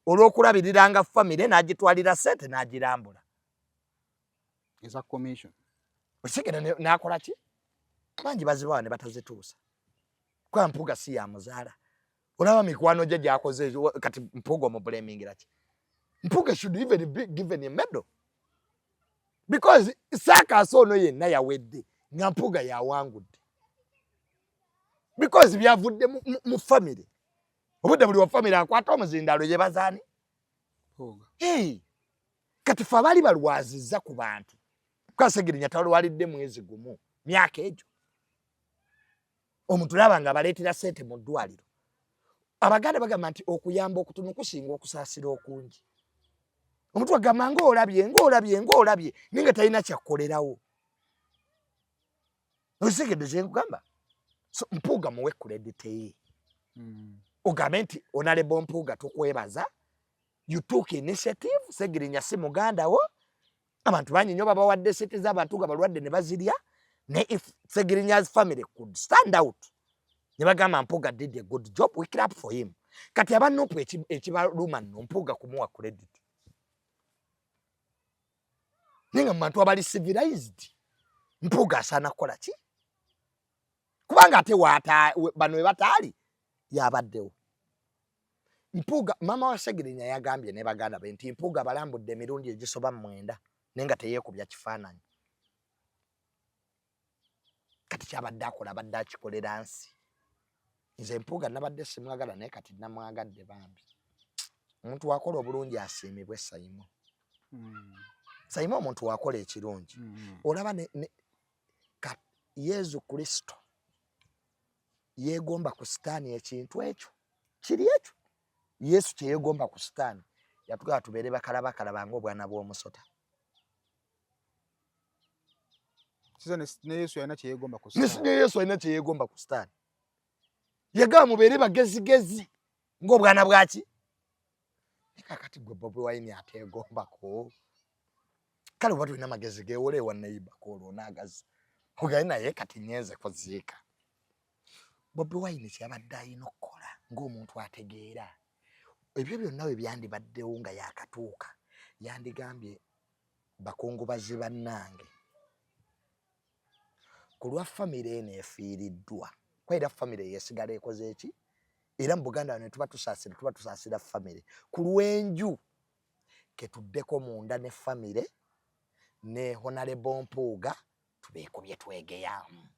olw'okulabiriranga family n'agitwalira ssente n'agirambula. Eza commission. Osigera n'akola ki? Bangi bazibawa ne batazituusa. Kwa Mpuuga si ya muzaala. Olaba mikwano gye gy'akoze kati Mpuuga omubulamingira ki? Mpuuga should even be given a medal. Because Saakaasa ono yenna yawedde nga Mpuuga yawangudde. Because byavudde mu family. Obudde buli wa family akwata omuzindalo gye bazaani. Kati fe abaali balwazizza ku bantu. Kwa Segirinya talwalidde mwezi gumu. Myaka egyo. Omuntu laba nga baleetera ssente mu ddwaliro. Abaganda bagamba nti okuyamba okutono kusinga okusaasira okungi. Omuntu agamba ng'olabye ninga talina kyakkolerawo. Osigedde kye nkugamba. So Mpuuga muwe credit ye. Ogambe nti Honorable Mpuuga tukwebaza. You took initiative. Segirinya si muganda wo. Abantu bangi nnyo babawadde sente z'abantu nga balwadde ne bazirya. Ne if Segirinya's family could stand out. Ne bagamba Mpuuga did a good job. We clap for him. Kati abanupu ekibaluma nno Mpuuga kumuwa credit. Ninga mu bantu abali civilized. Mpuuga asaana kukola ki? Kubanga ate bano we bataali yabaddewo. Mpuuga maama wa Segirinya yagambye ne baganda be nti Mpuuga balambudde emirundi egisoba 9 nenga teyeekubya kifaananyi. Kati kyabadde akola abadde akikolera nsi. Nze Mpuuga nabadde simwagala naye kati namwagadde bambi. Omuntu wakola obulungi asiimibwe Saimo. Saimo omuntu wakola ekirungi. Olaba Yezu Kristo yeegomba ku sitaani ekintu ekyo. Kiri ekyo. Yesu kye yeegomba ku sitaani. Yatugaba tubeere bakalaba ng'obwana bw'omusota. Ne Yesu alina kye yeegomba ku sitaani. Yesu alina kye yeegomba ku sitaani. Yagamba mubeere bagezigezi ng'obwana bwaki? Kakati gwe Bobi Wine ateegombako. Kale oba tulina magezi geewola ewa neighbor olwo n'agazi. Ogaye naye kati nyenze kuziika. Bobi Wine kyabadde ayina okukola ng'omuntu ategeera ebyo byonna we byandibaddewo nga yakatuuka yandigambye bakungubazi bannange ku lwa famire eno efiiriddwa kwera famire yesigala ekoze eki era mu Buganda ne tuba tusaasira famire ku lw'enju ketuddeko munda ne famire ne Honorable Mpuuga tubeekubye twegeyamu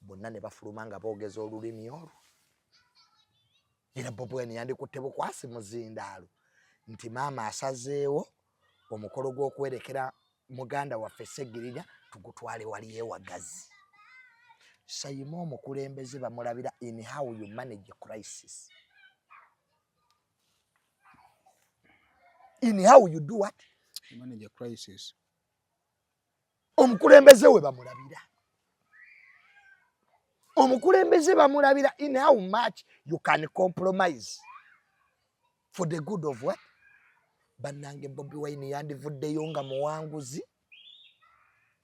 bonna ne bafuluma nga boogeza olulimi olwo era Bobi Wine yandikutte bukwasi muzindaalo nti maama asazeewo omukolo gw'okwerekera muganda waffe Ssegirinya tugutwale wali ewagazi Sayima omukulembeze bamulabira in how you manage a crisis, in how you do what? You manage a crisis. Omukulembeze we bamulabira. Omukulembeze bamulabira in how much you can compromise for the good of what? Bannange Bobi Wine yandivuddeyo nga muwanguzi.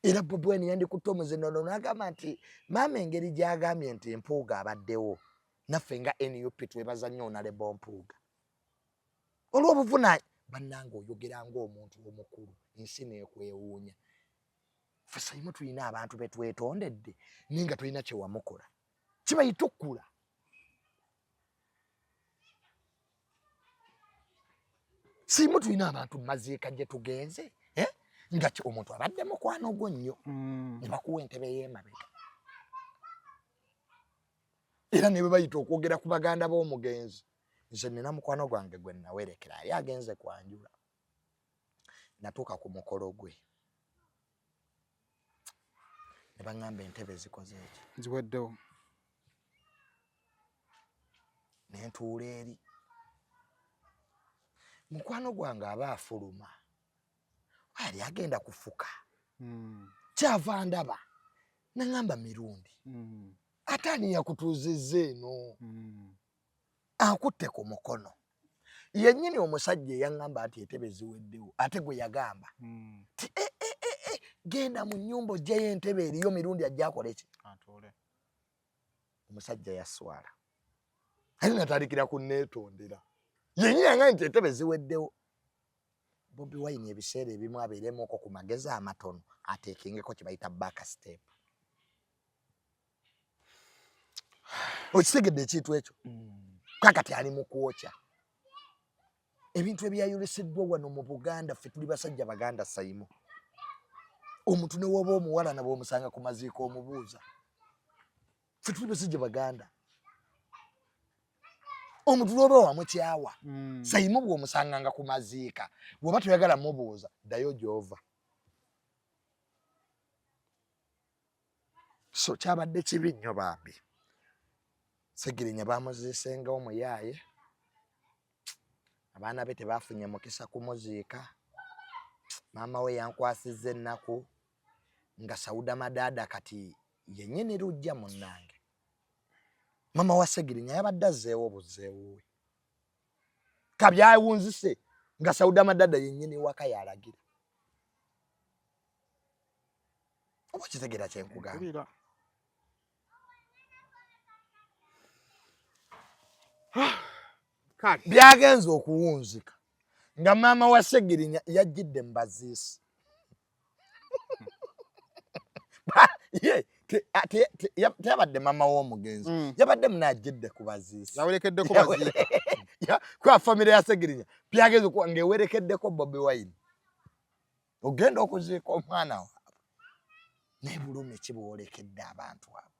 Era Bobi Wine yandikutomuze nono n'agamba nti maama engeri gy'agambye nti Mpuuga abaddewo naffe nga NUP twebaza nnyo Honorable Mpuuga. Olw'obuvunaanyizibwa bannange oyogera ng'omuntu omukulu ensi n'ekwewuunya. Ffe Sayima tulina abantu be twetondedde naye nga tulina kye wamukola. Kibayita okkula. Sayima tulina abantu mu maziika gye tugenze nga omuntu abadde mukwano gwo nnyo ne bakuwa entebe y'emabega. Era ne bwe bayita okwogera ku baganda b'omugenzi nze nina mukwano gwange gwe nawerekera ye agenze kwanjula. Natuuka ku mukolo gwe ne baŋŋamba entebe zikoze eki Ziweddewo. ne ntuula eri mukwano gwange aba afuluma ali agenda kufuka kyava ndaba naŋŋamba Mirundi ate ani yakutuuzizza eno akutte ku mukono yennyini omusajja eyaŋŋamba nti entebe ziweddewo ate gwe yagamba ti genda mu nnyumba oggyeyo entebe eriyo Mirundi ajja akola eki omusajja yaswala ali natandikira kunneetondera yennyini yaŋŋamba nti entebe ziweddewo. Bobi Wine ebiseera ebimu abeeremuko ku magezi amatono ateekingeko kye bayita back step. Okitegedde ekintu ekyo kakati ali mu kwokya ebintu ebyayolesiddwa wano mu Buganda. Ffe tuli basajja Baganda Sayima. Omuntu ne woba omuwala nabwe omusanga ku maziiko omubuuza. Ffe tuli basajja Baganda. Omuntu n'oba wamukyawa Sayima bw'omusanganga ku maziika bw'oba toyagala mubuuza ddayo gy'ova. So kyabadde kibi nnyo bambi. Ssegirinya baamuziisengawo muyaaye abaana be tebaafunye mukisa kumuziika. Maama we yankwasizza ennaku nga Sawuda Madaada kati yennyini lujja munnange. Mama wa Ssegirinya yabadde azzeewo obuzzeewo we kabyawunzise nga Sawuda Madaada yennyini waka yalagira. Oba kitegeera kye nkugamba. Byagenze okuwunzika nga maama wa Ssegirinya yajjidde mu baziisi. Teyabadde maama w'omugenzi yabadde munajjidde ku baziisi. Yawerekeddeko baziika. Kwa famire ya Ssegirinya byagenze okuba ng'ewerekeddeko Bobi Wine. Ogenda okuziika omwana waabwe naye bulumi ki bwolekedde abantu abo.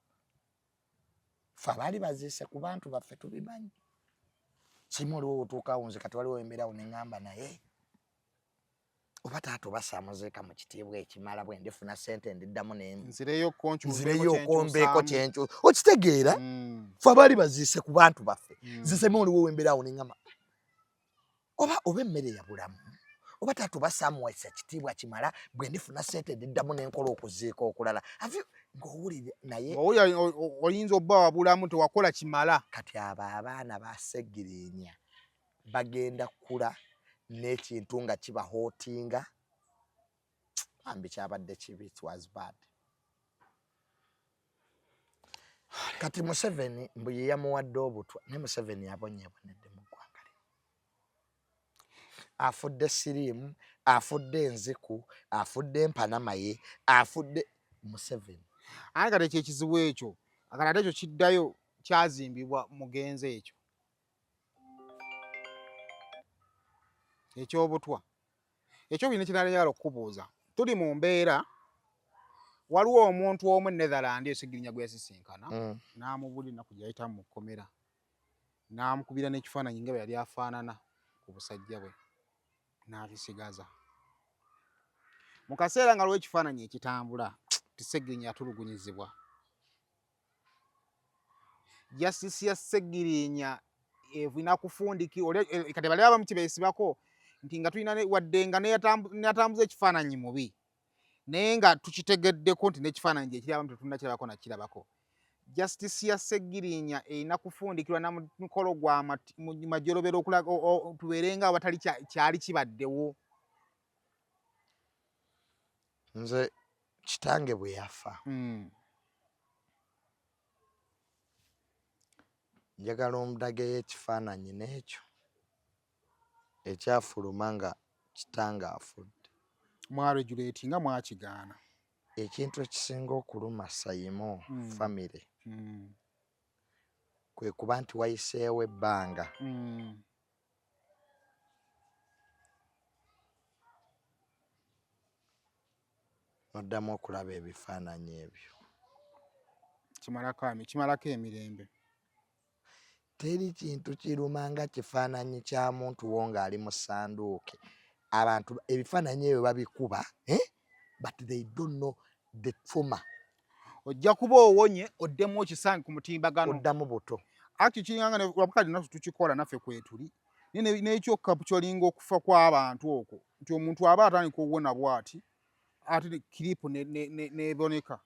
Ffe abaali baziise ku bantu baffe tubimanyi. Sayima oliwo otuuka awunzika tewaliwo embeerawo ne ŋŋamba naye oba taata obassa muziika mu kitiibwa ekimala bwe ndifuna ssente ndiddamu nzireyo okombeeko kyencu. Okitegeera ffe abaali baziise ku bantu baffe nze Sayima oliwo embeerawo ne ŋŋamba oba emmere ya bulamu oba taata obassa muwasa kitiibwa kimala bwe ndifuna ssente ndiddamu n'enkola okuziika okulala. Ng'owulire naye oyinza obba wabulamu tewakola kimala. Kati abo abaana ba Ssegirinya bagenda kula n'ekintu nga kibahootinga. Bambi kyabadde kibi, it was bad. kati Museveni mbu ye yamuwadde obutwa ne Museveni yabonyeebonedde mu ggwanga lino. Afudde siriimu, afudde enziku, afudde empanamaye, afudde Museveni. Ate kati ekizibu ekyo akati ekyo kiddayo kyazimbibwa mugenzi ekyo ekyobutwa ekyo bino kirala yalo okubuuza. Tuli mu mbeera waliwo omuntu omu Netherland esigirinya gwe yasisinkana n'amubulira ennaku gye yayitamu mu kkomera n'amukubira n'ekifaananyi nga bwe yali afaanana ku busajja bwe n'abisigaza. Mu kaseera nga lwo ekifaananyi ekitambula Ssegirinya yatulugunyizibwa. Justice ya Ssegirinya evina kufundiki kati bali abamu kibeesibako nti nga tulina wadde nga neyatambuza ekifaananyi mubi naye nga tukitegeddeko nti n'ekifaananyi gye kiri abamu tetunnakirabako nakirabako. Justice ya Ssegirinya erina kufundikirwa na mukolo gwa majjolobera okulaga tubeere nga awatali kyali kibaddewo. Nze kitange bwe yafa njagala omudageyo ekifaananyi n'ekyo ekyafuluma nga kitange afudde. Mwaregulate nga mwakigaana. Ekintu ekisinga okuluma Sayimo famire kwe kuba nti wayiseewo ebbanga noddamu okulaba ebifaananyi ebyo. Kimalako emirembe. Teri kintu kiruma nga kifaananyi kya muntu wo ng'ali mu ssanduuke. Abantu ebifaananyi ebyo babikuba but they don't know the trauma. Ojja kuba owonye oddemu okisange ku mutimbagano. Oddamu buto. Aki kiringanga ne wabukadi naffe tukikola naffe kwetuli. N'ekyokka kyolinga okufa kw'abantu okwo nti omuntu aba atandika okuwona bw'ati ate kiripu n'eboneka.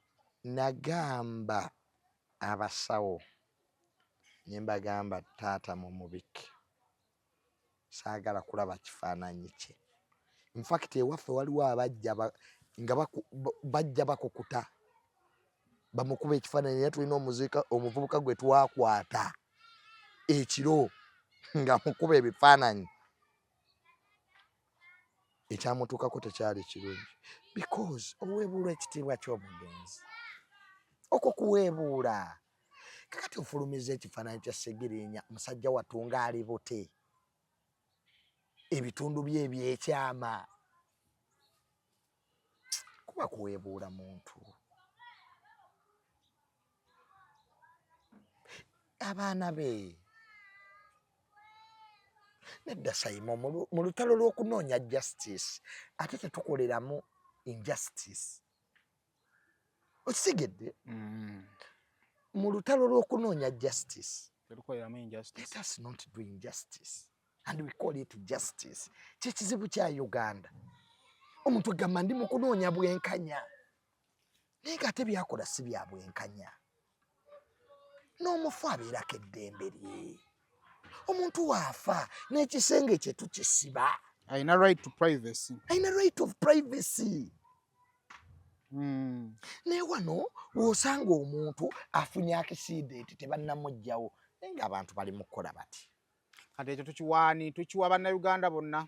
Nagamba abasawo ne mbagamba taata mumubike. Saagala kulaba kifaananyi kye. In fact ewaffe waliwo abajja nga bajja bakukuta bamukuba ekifaananyi naye tulina omuvubuka gwe twakwata ekiro nga mukuba ebifaananyi ekyamutuukako tekyali kirungi because oweebuula ekitiibwa ky'omugenzi okwo kuweebuula. Kakati ofulumiza ekifaananyi kya Ssegirinya musajja watunga ali bute ebitundu bye ebyekyama kuba kuweebuula muntu. Abaana be nedda Sayimo mu lutalo lw'okunoonya justice ate tetukoleramu injustice. Okitegedde? Mu lutalo lw'okunoonya justice let us not do injustice and we call it justice. Kyekizibu kya Uganda. Omuntu agamba ndi mu kunoonya bwenkanya naye ng'ate byakola si bya bwenkanya. N'omufu abeerako eddembe lye. Omuntu waafa n'ekisenge kye tukisiba. Alina right to privacy. Alina right of privacy. Naye wano w'osanga omuntu afunye accident tebannamuggyawo naye ng'abantu bali mu kukola bati. Kati ekyo tukiwa bannayuganda bonna.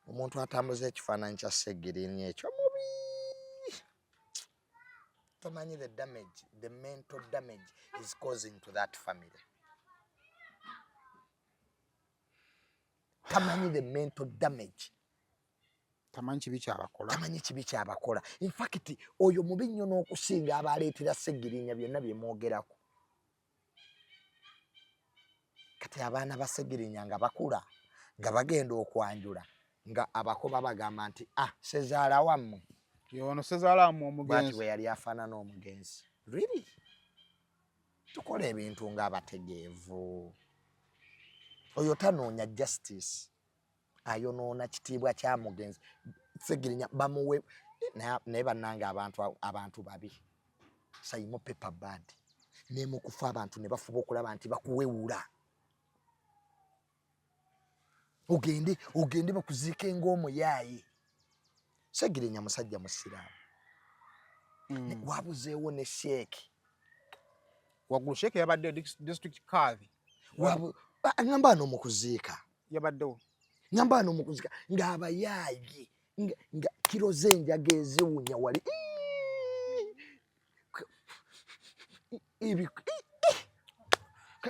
Omuntu atambuza ekifaananyi kya Ssegirinya ekyo mubi. Tomanyi the damage, the mental damage is causing to that family. Tamanyi the mental damage. Tamanyi kibi kyabakola. In fact oyo mubi nnyo n'okusinga abaleetera Ssegirinya byonna bye mwogerako. Kati abaana ba Ssegirinya nga bakula nga bagenda okwanjula nga abakoba bagamba nti sezaala wammwe. Yono sezaala wammwe omugenzi. Bwati we yali afaanana omugenzi. Really? Tukola ebintu ng'abategeevu. Oyo tanoonya justice. Ayonoona kitiibwa kya mugenzi. Ssegirinya bamuwe naye bannanga abantu babi. Sayimo paper bad. Ne mu kufa abantu ne bafuba okulaba nti bakuwewula. Ogende bakuziike ng'omuyaayi. Ssegirinya musajja musiraamu. Wabuzeewo ne sheeki Waggulu Sheikh yabadde district kadhi. Ngamba no mukuziika. Yabaddewo. Ngamba no mukuziika ng'abayaayi nga kiro z'enjaga eziwunya wali.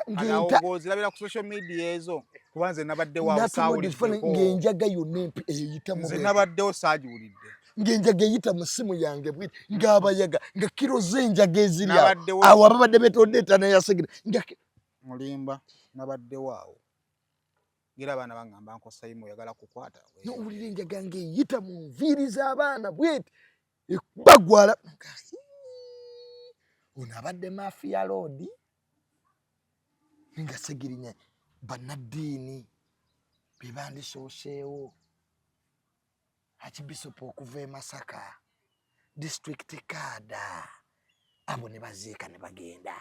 Ng'ozirabira ku social media ezo kubanze nabaddewo awo saawulidde ng'enjaga yonna eyita mu nze nabaddewo saagiwulidde ng'enjaga eyita mu ssimu yange bwiti ng'abayaga nga kiro z'enjaga eziri awo ababadde betonda etaana yasegira mulimba nabaddewo awo era abaana bagamba nko Simon oyagala kukwata n'owulira enjaga ng'eyita mu nviiri z'abaana bwiti bagwala ono abadde Mafia Road nga segirinya bannaddiini be bandisooseewo Archbishop okuva e Masaka district kada abo ne baziika ne bagenda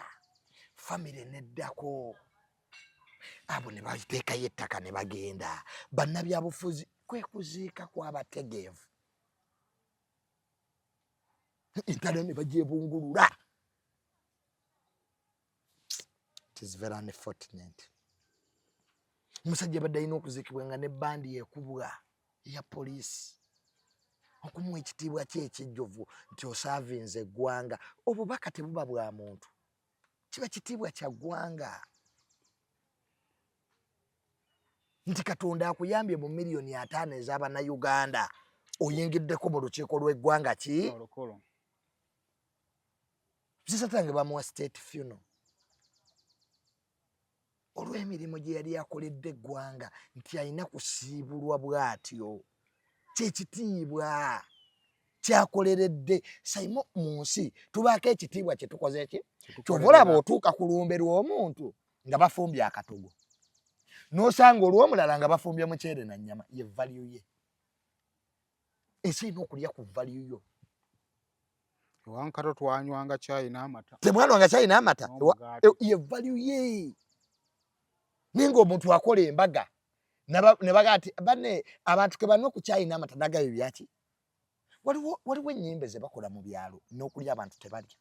family neddako abo ne bateekayo ettaka ne bagenda bannabyabufuzi kwe kuziika kw'abategeevu entalo ne bagyebungulula. It is very unfortunate. Musajja badde alina okuziikibwa nga ne bandi ekubwa ya poliisi okumuwa ekitiibwa kye ekijjuvu nti osaavinze eggwanga obubaka tebuba bwa muntu kiba kitiibwa kya ggwanga nti Katonda akuyambye mu miliyoni 5 ez'Abannayuganda oyingiddeko mu lukiiko lw'eggwanga ki sisatange bamuwa state funeral olw'emirimu gye yali akoledde eggwanga nti alina kusiibulwa bw'atyo kyekitiibwa kyakoleredde Simon mu nsi tubaako ekitiibwa kye tukoze ki kyova olaba otuuka ku lumbe lw'omuntu nga bafumbye akatogo n'osanga olw'omulala nga bafumbye muceere na nnyama ye value ye ensi erina okulya ku value yo. Wankato twanywanga caayi n'amata temwanywanga caayi n'amata ye value ye ninga omuntu akola embaga ne baga ati banne abantu ke banywa ku caayi n'amata nagayo byaki waliwo ennyimbe ze bakola mu byalo n'okulya abantu tebalya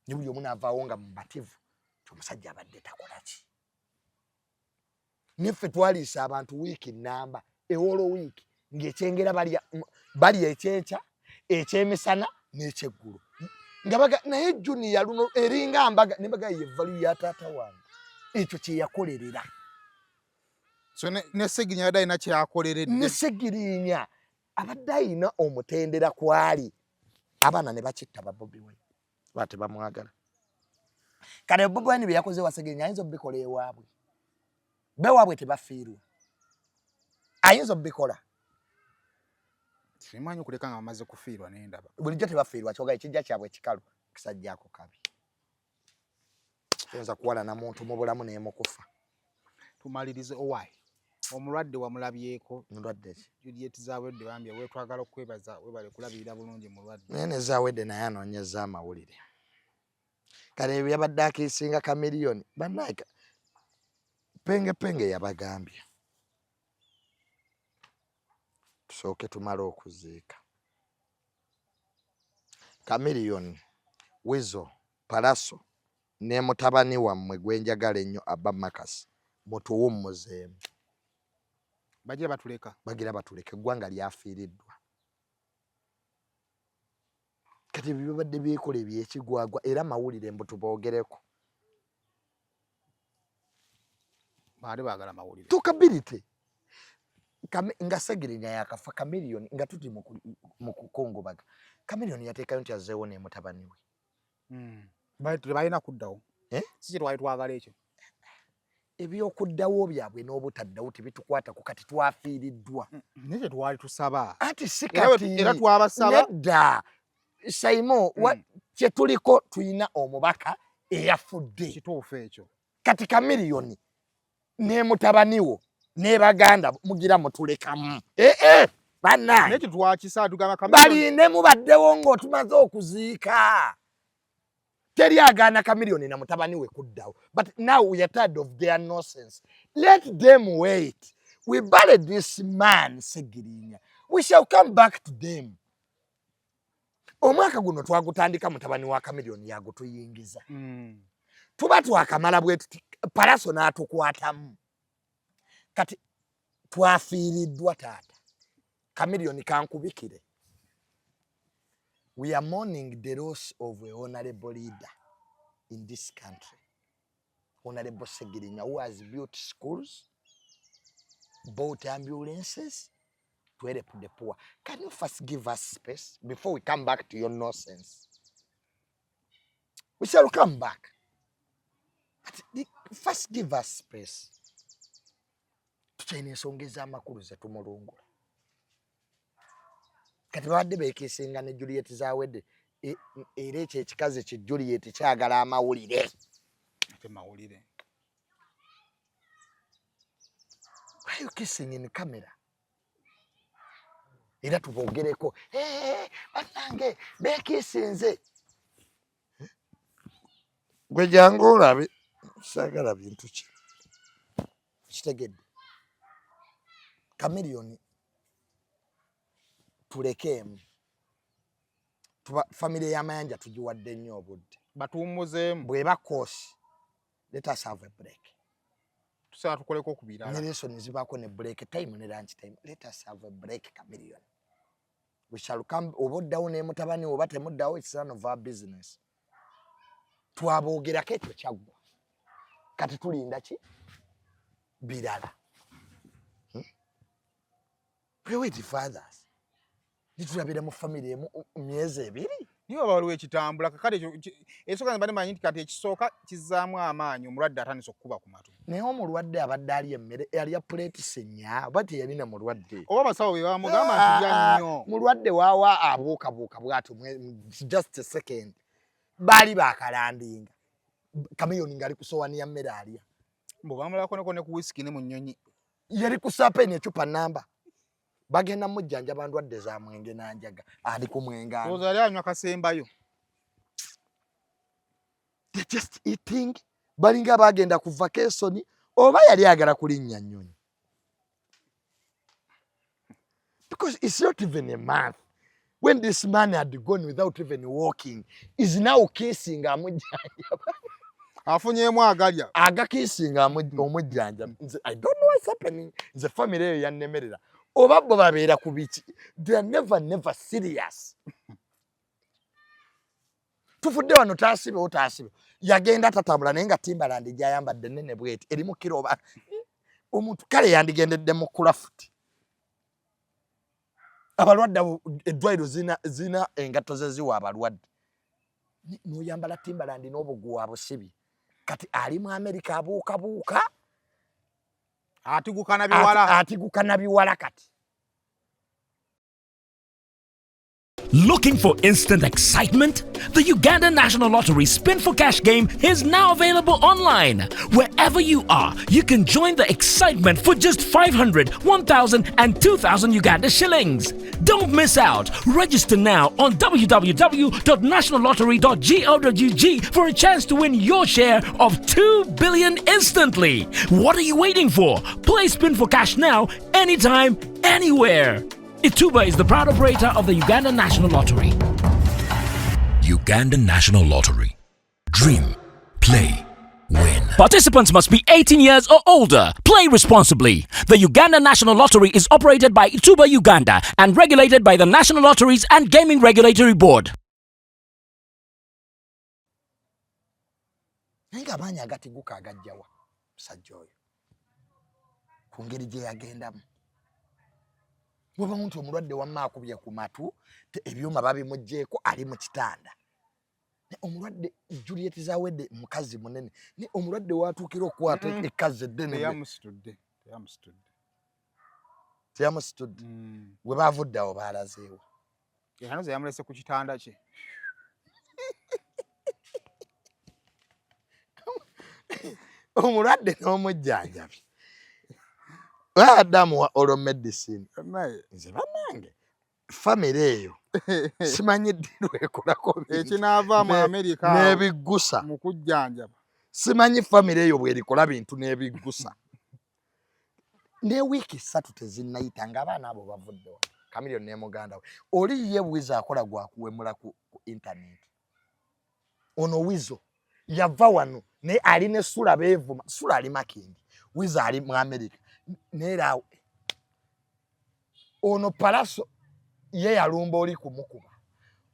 ne buli omu n'avaawo nga mubativu omusajja abadde takola ki neffe twaliisa abantu wiiki nnamba ewolo wiiki ng'ekyengera balya ekyenkya ekyemisana n'ekyeggulu nga baga naye juniya luno eringa mbaga ne baga ye value ya taata wange ekyo kye yakolerera. So ne Segirinya abadde alina kyakoleredde ne Segirinya abadde alina omutendera kwali abaana ne bakitta ba Bobi Wine bate bamwagala kale Bobi Wine bye yakoze wa Segirinya ayinza obikola ewaabwe bewaabwe tebafiirwa ayinza obikola simanyi okuleka nga bamaze kufiirwa n'endaba bulijjo tebafiirwa kyoga ekijja kyabwe ekikalu kisajjako kabi oyinza kuwalana muntu mu bulamu n'emukufa. Tumalirize owaayi omulwadde wamulabyeko mulwadde Juliet Zawedde bambye wetwagala okwebaza webale kulabirira bulungi mulwadde nene Zawedde naye anoonyeza amawulire kale ebyo yabadde akiisinga kamiliyoni bannayika penge yabagambye tusooke tumale okuziika kamiliyoni Wizo Palaso ne mutabani wammwe gwenjagala ennyo Abba Makasi mutuwummuzeemu bagira batuleka eggwanga lyafiiriddwa kati ebyo bibadde byekola ebyekigwagwa era mawulire mbu tuboogereko baali baagala mawulire tukabilite nga Segirinya yakafa kamiliyoni nga tuti mu kukongobaga kamiliyoni yateekayo nti azzeewo ne mutabani we tebalina kuddawo si kye twali twagala ekyo ebyokuddawo byabwe n'obutaddawo tebitukwatako kati twafiiriddwa naye kye twali tusaba ati si kati era twabasaba nedda Simon kye tuliko tulina omubaka eyafudde kituufu ekyo kati kamiliyoni ne mutabani wo ne baganda mugira mutulekamu banna naye kye twakisa tugamba kamiliyoni baline mubaddewo ng'otumaze okuziika teri agaana kamiliyoni na mutabani we kuddawo but now we are tired of their nonsense. Let them wait. We buried this man Segirinya, we shall come back to them. Omwaka guno twagutandika mutabani wa kamiliyoni yagutuyingiza tuba twakamala bwetu palaso n'atukwatamu kati twafiiriddwa taata Chameleon kankubikire. We are mourning the loss of a honorable leader in this country. Honorable Segirinya, who has built schools, bought ambulances to help the poor. Can you first give us space before we come back to your nonsense? We shall come back. But first give us space. Tuchaine ensonga amakulu ze tumulungula. Kati badde bekesenga ne Juliet zawedde era ekyo ekikazi ki Juliet kyagala amawulire. Ate mawulire. Why are you kissing in the camera? Era tubogereko banange bekisinze. Gwe jangu olabe sagala bintu ki. Kitegedde. Chameleon tulekemu. Tuba family y'amayanja tugiwadde nnyo obudde. Batuwummuzeemu. Bweba course. Let us have a break. Tusaa tukoleko ku birala. Ne lesson zibaako ne break time ne lunch time. Let us have a break, Chameleon. We shall come oboddawo ne mutabani oba temuddawo, it's none of our business. Twabogerako ekyo kyaggwa. Kati tulinda ki? Birala. We wait fathers. Nitulabira mu family emu myezi ebiri. Niwe waliwo ekitambula kakati ekisooka bali manyi kati ekisooka kizaamu amaanyi omulwadde atandise okukuba ku matu. Naye omulwadde abadde ali emmere yali ya plate senya bati yalina mulwadde. Oba basawo bye bamugamba nti ya nnyo. Mulwadde waawa abuukabuuka bw'atyo just a second. Baali bakalandinga. Chameleon ngali kusowani ya mmere alya. Mbo bamulako ne ku whisky ne mu nnyonyi. Yali kusapeni ecupa namba. Bagenda mujjanja bandwadde za mwenge nanjaga ali ku mwenga. Ozali anywa kasembayo. They just eating. Balinga bagenda ku vacation oba yali agala kulinnya nnyonyi. Because it's not even a month. When this man had gone without even walking, is now kissing amujjanja. Afunyeemu agalya. Aga kissing omujjanja. I don't know what's happening. The family yannemerera. Oba bo babeera ku biki. They are never serious. Tufudde wano taasibe. Yagenda tatambula naye nga Timbaland gyayambadde nnene bweti erimu kiroba. Omuntu kale yandigendedde mu craft. Abalwadde eddwaliro zina engatto ze ziwa abalwadde. N'oyambala Timbaland n'obuguwa busibi. Kati ali mu America abuukabuuka. Atiguka na biwala kati. Looking for instant excitement? The Uganda National Lottery Spin for Cash game is now available online. Wherever you are, you can join the excitement for just 500, 1,000 and 2,000 Uganda shillings. Don't miss out. Register now on www.nationallottery.go.ug for a chance to win your share of 2 billion instantly. What are you waiting for? Play Spin for Cash now, anytime, anywhere. Ituba is the proud operator of the Uganda National Lottery. Uganda National Lottery. Dream, play, win. Participants must be 18 years or older. Play responsibly. The Uganda National Lottery is operated by Ituba Uganda and regulated by the National Lotteries and Gaming Regulatory Board. Nga banya agatiguka agajjawa musajja oyo. Ku ngeri gye yagendamu. Bw'oba omuntu omulwadde wamma akubye ku matu ebyuma babimugjeeko ali mu kitanda. Omulwadde Juliet zawedde mukazi munene. Ne omulwadde watuukira okwata ekkazi eddene. Teyamusitudde. Bwe baavudde awo baalazeewo. Hano ze yamulese ku kitanda kye. Omulwadde n'omujjanjabi. Adamu wa oral medicine. Nze bannange family eyo simanyi ddiru ekolako ekinaava mu America n'ebiggusa mu kujjanjaba. Simanyi family eyo bwerikola bintu n'ebiggusa. Ne wiiki 3 tezinnayita ng'abaana abo bavuddewa. Chameleon ne muganda we. Oli ye Wizo akola gwa kuwemula ku internet. Ono Wizo yava wano ne ali ne sula beevuma sula ali makindi wiza ali mu America nera ono palaso ye yalumba oli kumukuba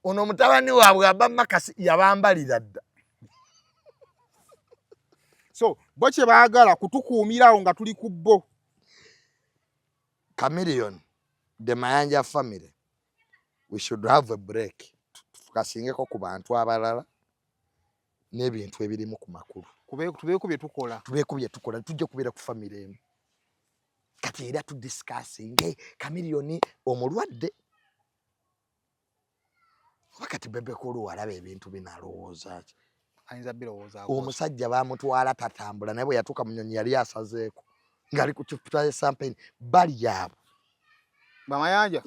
ono mutabani waabwe abamakasi yabambalira dda so boche baagala kutukuumirawo nga tuli kubbo Chameleon the Mayanja family we should have a break tukasingeko ku bantu abalala n'ebintu ebirimu ku makulu tubeeko bye tukola tujje kubeera ku family emu kati era tu discussing Chameleon omulwadde wakati bebe kulu walabe ebintu binalowooza ayinza birowooza omusajja bamutwala tatambula naye bwe yatuuka mu nnyonyi yali asazeeko ngali ku kifuta ya champagne bali yabo Bamayanja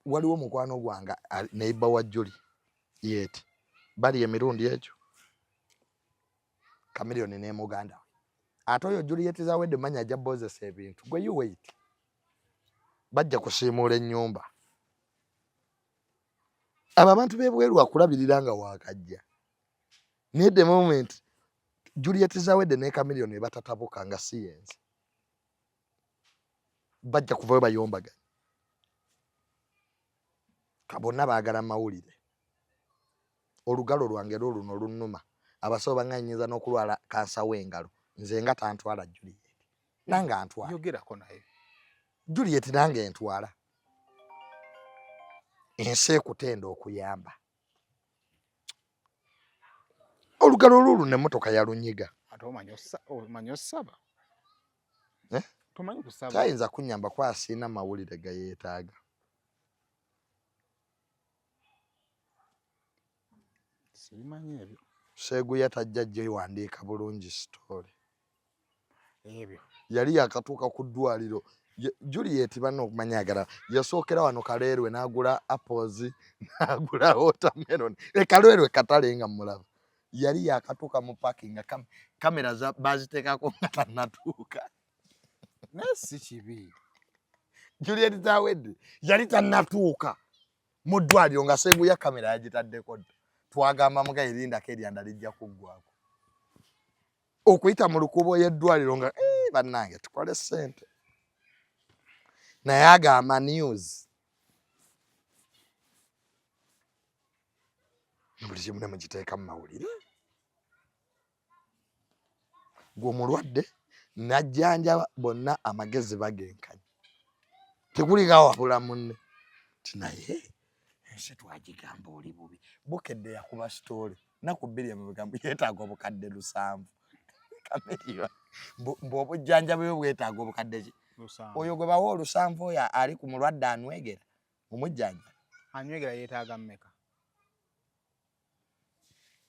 waliwo mukwano gwanga neighbor wa Julie yet bali emirundi ekyo Chameleon ne Muganda ate oyo Juliet zawedde manya ajja bozesa ebintu gwe you wait bajja kusiimuula ennyumba abo abantu b'ebweru akulabirira nga wakajja naye the moment Juliet zawedde ne Chameleon batatabuka nga siyenze bajja kuvayo bayombaganye kabona baagala mawulire olugalo lwange luno lunnuma abasawo bang'anyiza n'okulwala kansa w'engalo nze nga tantwala Juliet nange antwala yogerako naye Juliet nange entwala ensi ekutenda okuyamba olugalo lulu n'emmotoka yalunyiga ate omanyi osaba tomanyi kusaba tayinza kunyamba kwasiina mawulire gayeetaaga simanyi ebyo Seegu yatajja gye wandiika bulungi story ebyo yali yakatuuka ku ddwaliro Juliet bano okumanyagala yasookera wano Kaleerwe n'agula apples n'agula watermelon Kaleerwe katale nga mulaba yali yakatuuka mu parking kamera baziteekako nga tannatuuka nasi kibi Juliet zawedde yali tannatuuka mu ddwaliro nga Seegu ya kamera yagitaddeko twagamba muga erindako eryanda lijja kuggwako okuyita mu lukubo y'eddwaliro nga bannange tukole ssente naye agamba news buli kimu ne mugiteeka mu mawulire gwe omulwadde najjanjaba bonna amagezi bagenkanye tekulinga wabula munne ti naye ensi twagigamba oli bubi bukedde yakuba story naku bbiri emubigambo yeetaaga obukadde 7 Chameleon bw'obujjanjabi bwe bwetaaga obukadde ki oyo gwe bawa 7 oyo ali ku mulwadde anywegera omujjanja anywegera yeetaaga mmeka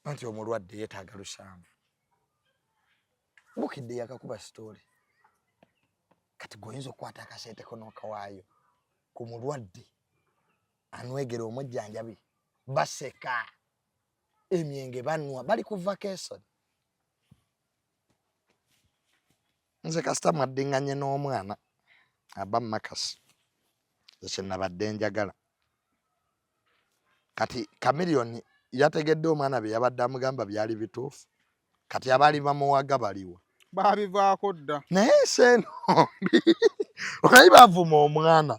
anti omulwadde yeetaaga 7 bukedde yakakuba story kati goyinza okukwata akaseeteko n'okawaayo ku mulwadde anwegera omujjanjabi baseka emyenge banwa bali ku vacation nze kasita mwaddinganye n'omwana aba makasi ekyo nabadde njagala kati Chameleon yategedde omwana bye yabadde amugamba byali bituufu kati abaali bamuwaga baliwa baabivaako dda naye seeno olayi bavuma omwana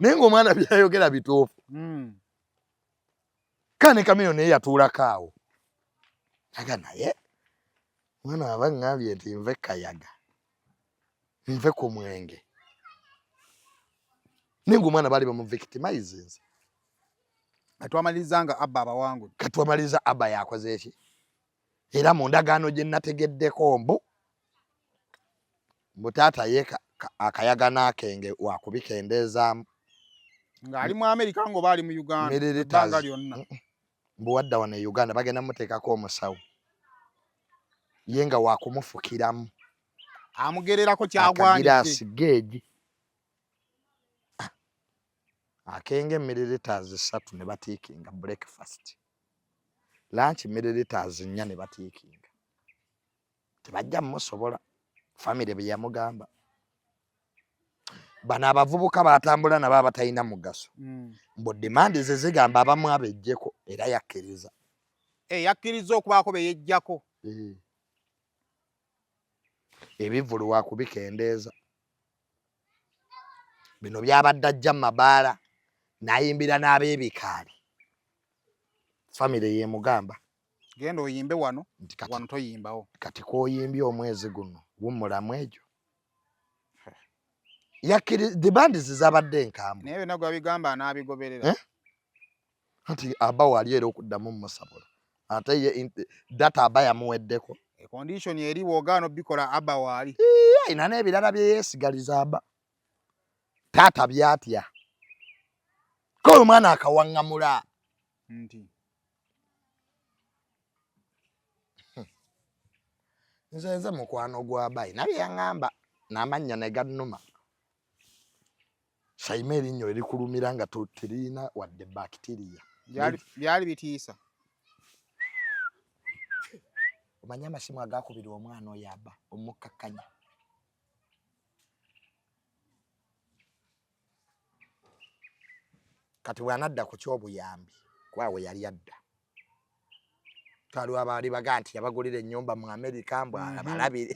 naye ng'omwana byayogera bituufu kane Chameleon naye yatuulako awo aga naye mwana aba ngambye nti nve kayaga nve ku mwenge ninga omwana baali bamuvictimize katwamaliriza nga abba abawangudde katwamaliriza abba yakoze eki era mu ndagaano gye nategeddeko mbu taata ye akayaga n'akenge wakubikendeezaamu ng'ali mu Amerika ng'oba ali mu Uganda ebbanga lyonna mbu wadda wano e Uganda bagenda muteekako omusawo ye nga wakumufukiramu amugererako kyagwanidde akagiraasi akenge milliliters 3 ne batiikinga breakfast lunch milliliters 4 ne batiikinga tebajja mmusobola family bye yamugamba bano abavubuka batambula nabo abatalina mugaso mbu demandi ze zigamba abamu abejjeko era yakkiriza yakkiriza okubaako be yejjako. Ebivulu wa kubikendeeza. Bino byabadde ajja mu mabaala n'ayimbira n'ab'ebikaali. Famire ye mugamba. Genda oyimbe wano toyimbawo. Kati k'oyimbye omwezi guno wummulamu egyo. The bandits zabadde enkambwe. Naye byonna gwe bigamba n'abigoberera. Ati aba wali era okuddamu musabola. Ate ye data aba yamuweddeko. Condition eri bw'ogaana obbikola aba waali. Ayina n'ebirala bye yeesigaliza aba. Taata byatya. Ko omwana akawaŋŋamula. Nze mukwano gw'abayi nabye yaŋŋamba n'amannya ne gannuma. Sayima erinnyo erikulumira nga teriina wadde bacteria. Byali bitiisa. Omanya amasimu agaakubirwa omwana oyo aba omukkakkanya. Kati bw'anadda ku ky'obuyambi kwawe yali adda. Kaliwo abaali baga nti yabagulira ennyumba mu Amerika mbw abalabire.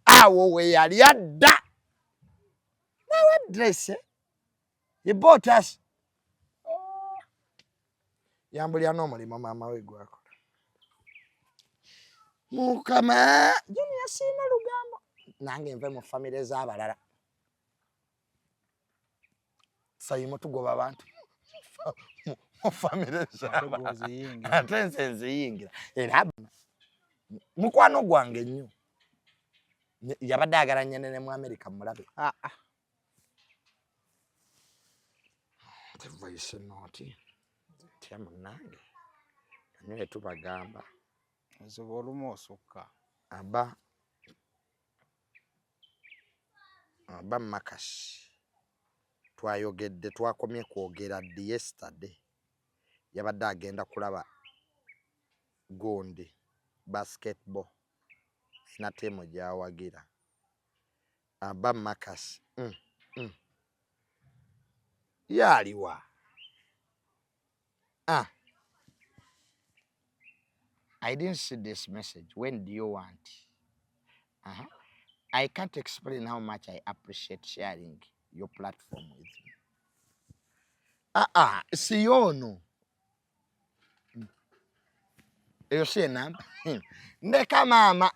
Awo we yali adda. Nawe address he bought us. Yambulya n'omulimu maama we gwakola. Mukama Junior siina lugambo. Nange nve mu famire z'abalala. Sayimo tugoba abantu. Mu famire z'abalala. Ate nze nziyingira. Era mukwano gwange nnyo. Yabadde agalanye ne mu Amerika mulabe. Voice note. Tiamu nange. Nyo tubagamba. Nsobolumu osukka. Aba makasi. Twayogedde twakomye kwogera ddi yesterday. Yabadde agenda kulaba gundi basketball. Sina teemu gy'awagira. Aba makasi. Yaliwa. I didn't see this message. When do you want? I can't explain how much I appreciate sharing your platform with me. Siono. You see now? Ndeka mama.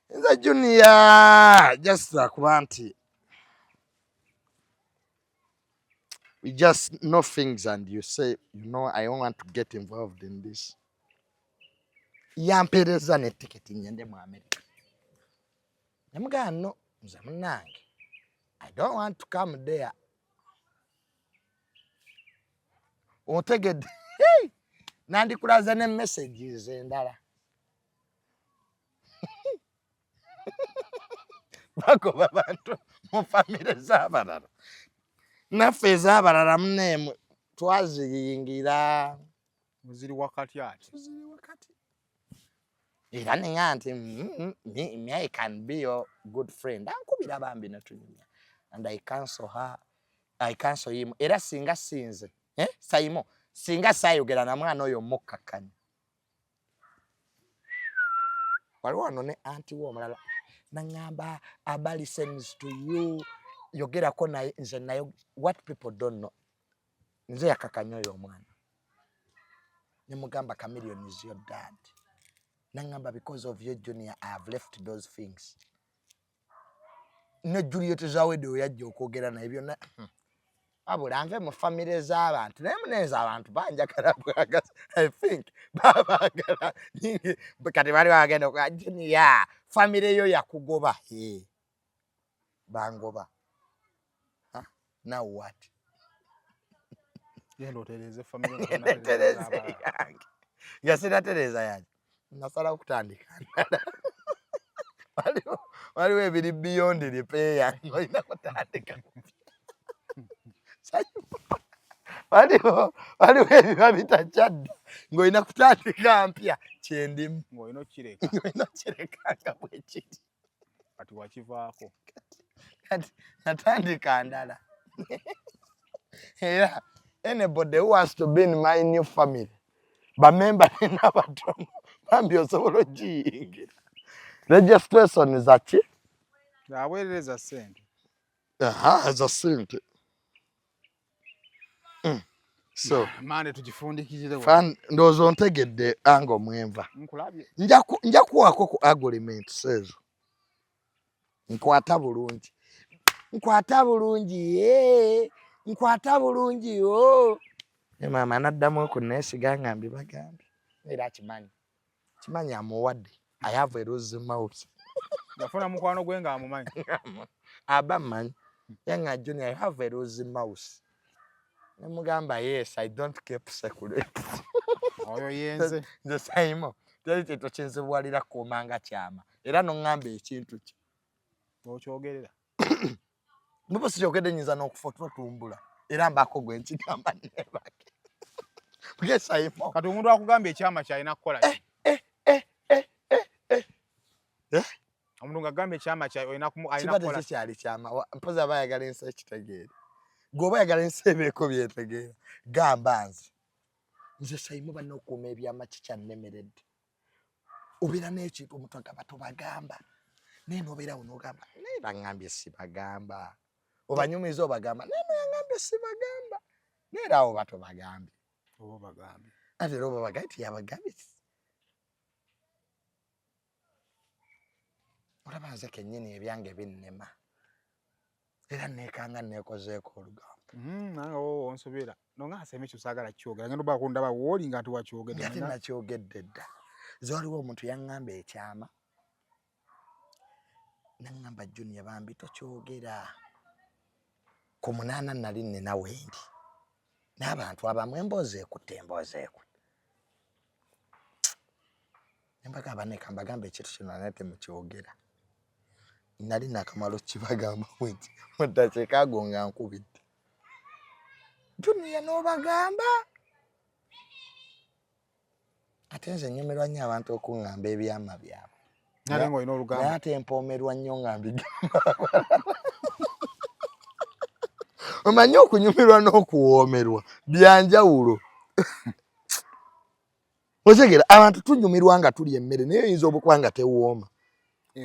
The junior just like wanty. We just know things and you say, I don't want to get involved in this. Yampereza ne ticket ngende mu America. Namuga no, nze munange. I don't want to come there. Otegedde. Nandikulaza ne messages endala. Bagoba bantu mu famire z'abalala. Naffe ez'abalala munne twaziyingira. Muziri wakati ati. Muziri wakati. Era ninga nti me I can be your good friend. Ankubira bambi natunyumya. And I cancel her. I cancel him. Era singa sinze. Sayimo. Singa sayogera na mwana oyo mukkakkanya. Waliwo wano ne anti wo omulala. Nangamba aba listens to you. Yogerako naye nze nayo. What people don't know. Nze yakakanya oyo omwana. Nemugamba Chameleon is your dad. Nangamba because of you, Junior, I have left those things. Ne Juliet zawede oyajja okwogera naye byonna. Abula nve mu famire z'abantu. Naye muneza abantu banjakala bwagaza. I think babagala. Kati bali bagenda kwa Junior. Famire yo yakugoba. Bangoba. Now what? Yelo tereze famire. Tereze. Yasina tereza yaje. Nasala kutandika. Waliwo ebiri beyond repair. Ngoina kutandika. Waliwo ebiba bitachadde. Ngoina kutandika mpya. Kyendimu. Ngoina kireka. Ngoina kireka nga bwekiti. Kati wakivaako. Kati natandika ndala. Era Anybody who wants to be in my new family, bamemba n'abatono bambi osobola ogiyingira. Registration is ati aweereza ssente. za ssente. So mande tugifundikirize fan ndowooza ontegedde ango mwenva. Nkulabye. Nja kuwaako ku agreement sezo. Nkwata bulungi. Nkwata bulungi yo. Mama naddamu okuneesiga ngambi bagambi. Era akimanyi. Kimanyi amuwadde. I have a rose mouth. Yafuna mukwano gwe nga amumanyi. Aba manyi. Yanga Junior, I have a rose mouth. Nemugamba yes, I don't keep secret. Oyo yenze. Nze sayimo. Teri kyeto kyenzibwalira kuumanga kyama. Era n'ongamba ekintu ki. Okyogerera. Nubo sikyogedde nyiza n'okufa tumbula. Era mbako gwe nkigamba nebake. Bwe sayimo. Kati omuntu akugambye ekyama kyalina kukola ki? Omuntu ng'agambye ekyama kyalina kukola ki? Kyali kyama. Mpozi aba ayagala ensi ekitegeere. Gwoba ayagala ensi ebeeko byetegeera. Gamba nze sayimo banna okuuma ebyama kikyannemeredde. Obeera n'ekintu omuntu agamba tobagamba. Naye n'obeerawo n'ogamba naye bangambye sibagamba. Obanyumiza obagamba naye yangambye sibagamba. Naye era awo batobagambye. Oba bagambye. Ate era oba bagambye tiyabagambye. Olaba nze kennyini ebyange binnema. Era neekanga neekozeeko olugambo. Nange onsobera. Nonga aseme kyusagala kyogera. Ngendo bakundaba woli nga tuwakyogedde. Ate nakyogedde dda. Ze waliwo omuntu yaŋŋamba ekyama. Naŋŋamba Junior bambi tokyogera. Ku 8 nali nnina wendi. N'abantu abamu emboozi ekutte. Nembagamba nekambagamba ekintu kino naye temukyogera. Nali nakamalo kibagamba wenti. Mudakiika ago nga nkubidde. Junior n'obagamba. Ate nze nnyumirwa nnyo abantu okuŋŋamba ebyama byabwe. Nale ng'olina olugamba. Naye ate mpoomerwa nnyo nga mbigamba. Omanyi okunyumirwa n'okuwoomerwa byanjawulo. Otegeera abantu tunyumirwa nga tulya emmere naye oyinza okuba nga tewooma.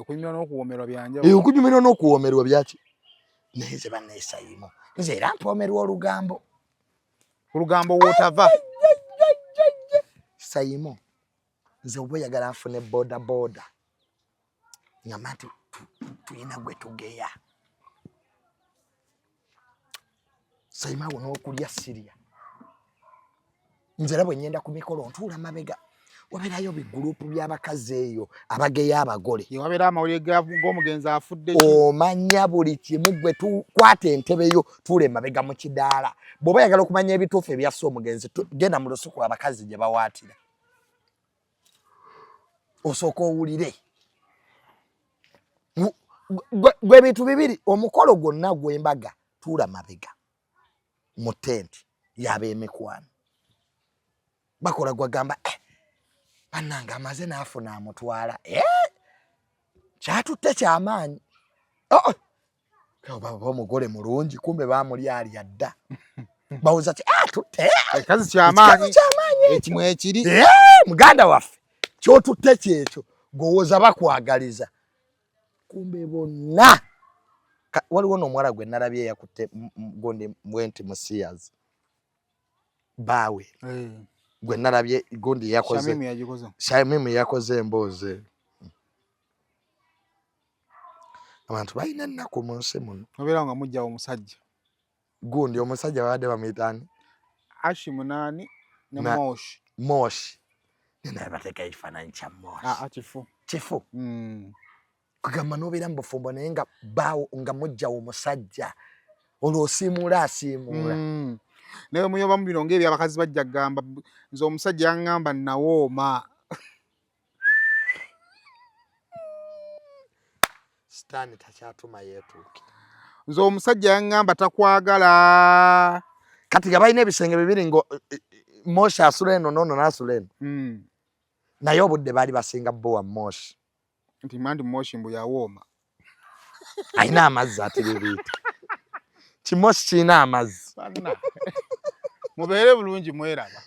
Okunyumirwa n'okuwoomerwa byanjawulo. Okunyumirwa n'okuwoomerwa byaki? Naye nze banneesayimo. Nze era mpoomerwa olugambo. Olugambo wootava. Sayimo. Nze oba oyagala nfune boda. Ngamba nti tulina gwe tugeya. Sayimo awo n'okulya Syria. Nze era bwe nnyenda ku mikolo ntuula mabega. Wabeerayo bigurupu by'abakazi eyo abageya abagole. Wabeera amawulire g'omugenzi afudde. Omanya buli kimu gwe tukwata entebe yo tuule mabega mu kidaala. Bw'oba oyagala okumanya ebituufu ebyassa omugenzi genda mu lusuku abakazi gye bawaatira. Osooka owulire. Gwe bintu bibiri omukolo gwonna gw'embaga tuula mabega mu tenti y'ab'emikwano. Bakola gwagamba bannange amaze n'afuna amutwala. Kyatutte kyamaanyi. Baba omugole mulungi kumbe baamulya dda. Bawuza ti tutte. Ekikazi kyamaanyi. Ekimu ekiri. Muganda waffe kyotutte kyekyo gwowoza bakwagaliza. Kumbe bonna. Waliwo n'omuwala gwe nalabye yakutte gondi Mwenti Musiyazi. Baawe. Gwe nalabye gondi yakoze. Shamimu yakoze emboozi. Abantu balina ennaku mu nsi muno. Obeera nga mujja omusajja. Gundi omusajja babadde bamuyitaani? Munani ne Moshi. Naye bateeka ekifaananyi kya Moshi. Kifu. Kugamba n'obeera mu bufumbo naye nga baawo nga mujja omusajja. Olwo osiimuula. Naye muyoba mu bino ng'ebyo abakazi bajja kugamba nze omusajja yaŋŋamba nawooma. Sitaani takyatuma yeetuuke. Nze omusajja yaŋŋamba takwagala. Kati nga balina ebisenge bibiri ngo Moshi asula eno n'ono n'asula eno. Naye obudde baali basinga bbowa Moshi. Nti mandi Moshi mbu yawooma. Alina amazzi ate bibiyita. Kimoshi kirina amazzi. mubeere bulungi mweraba.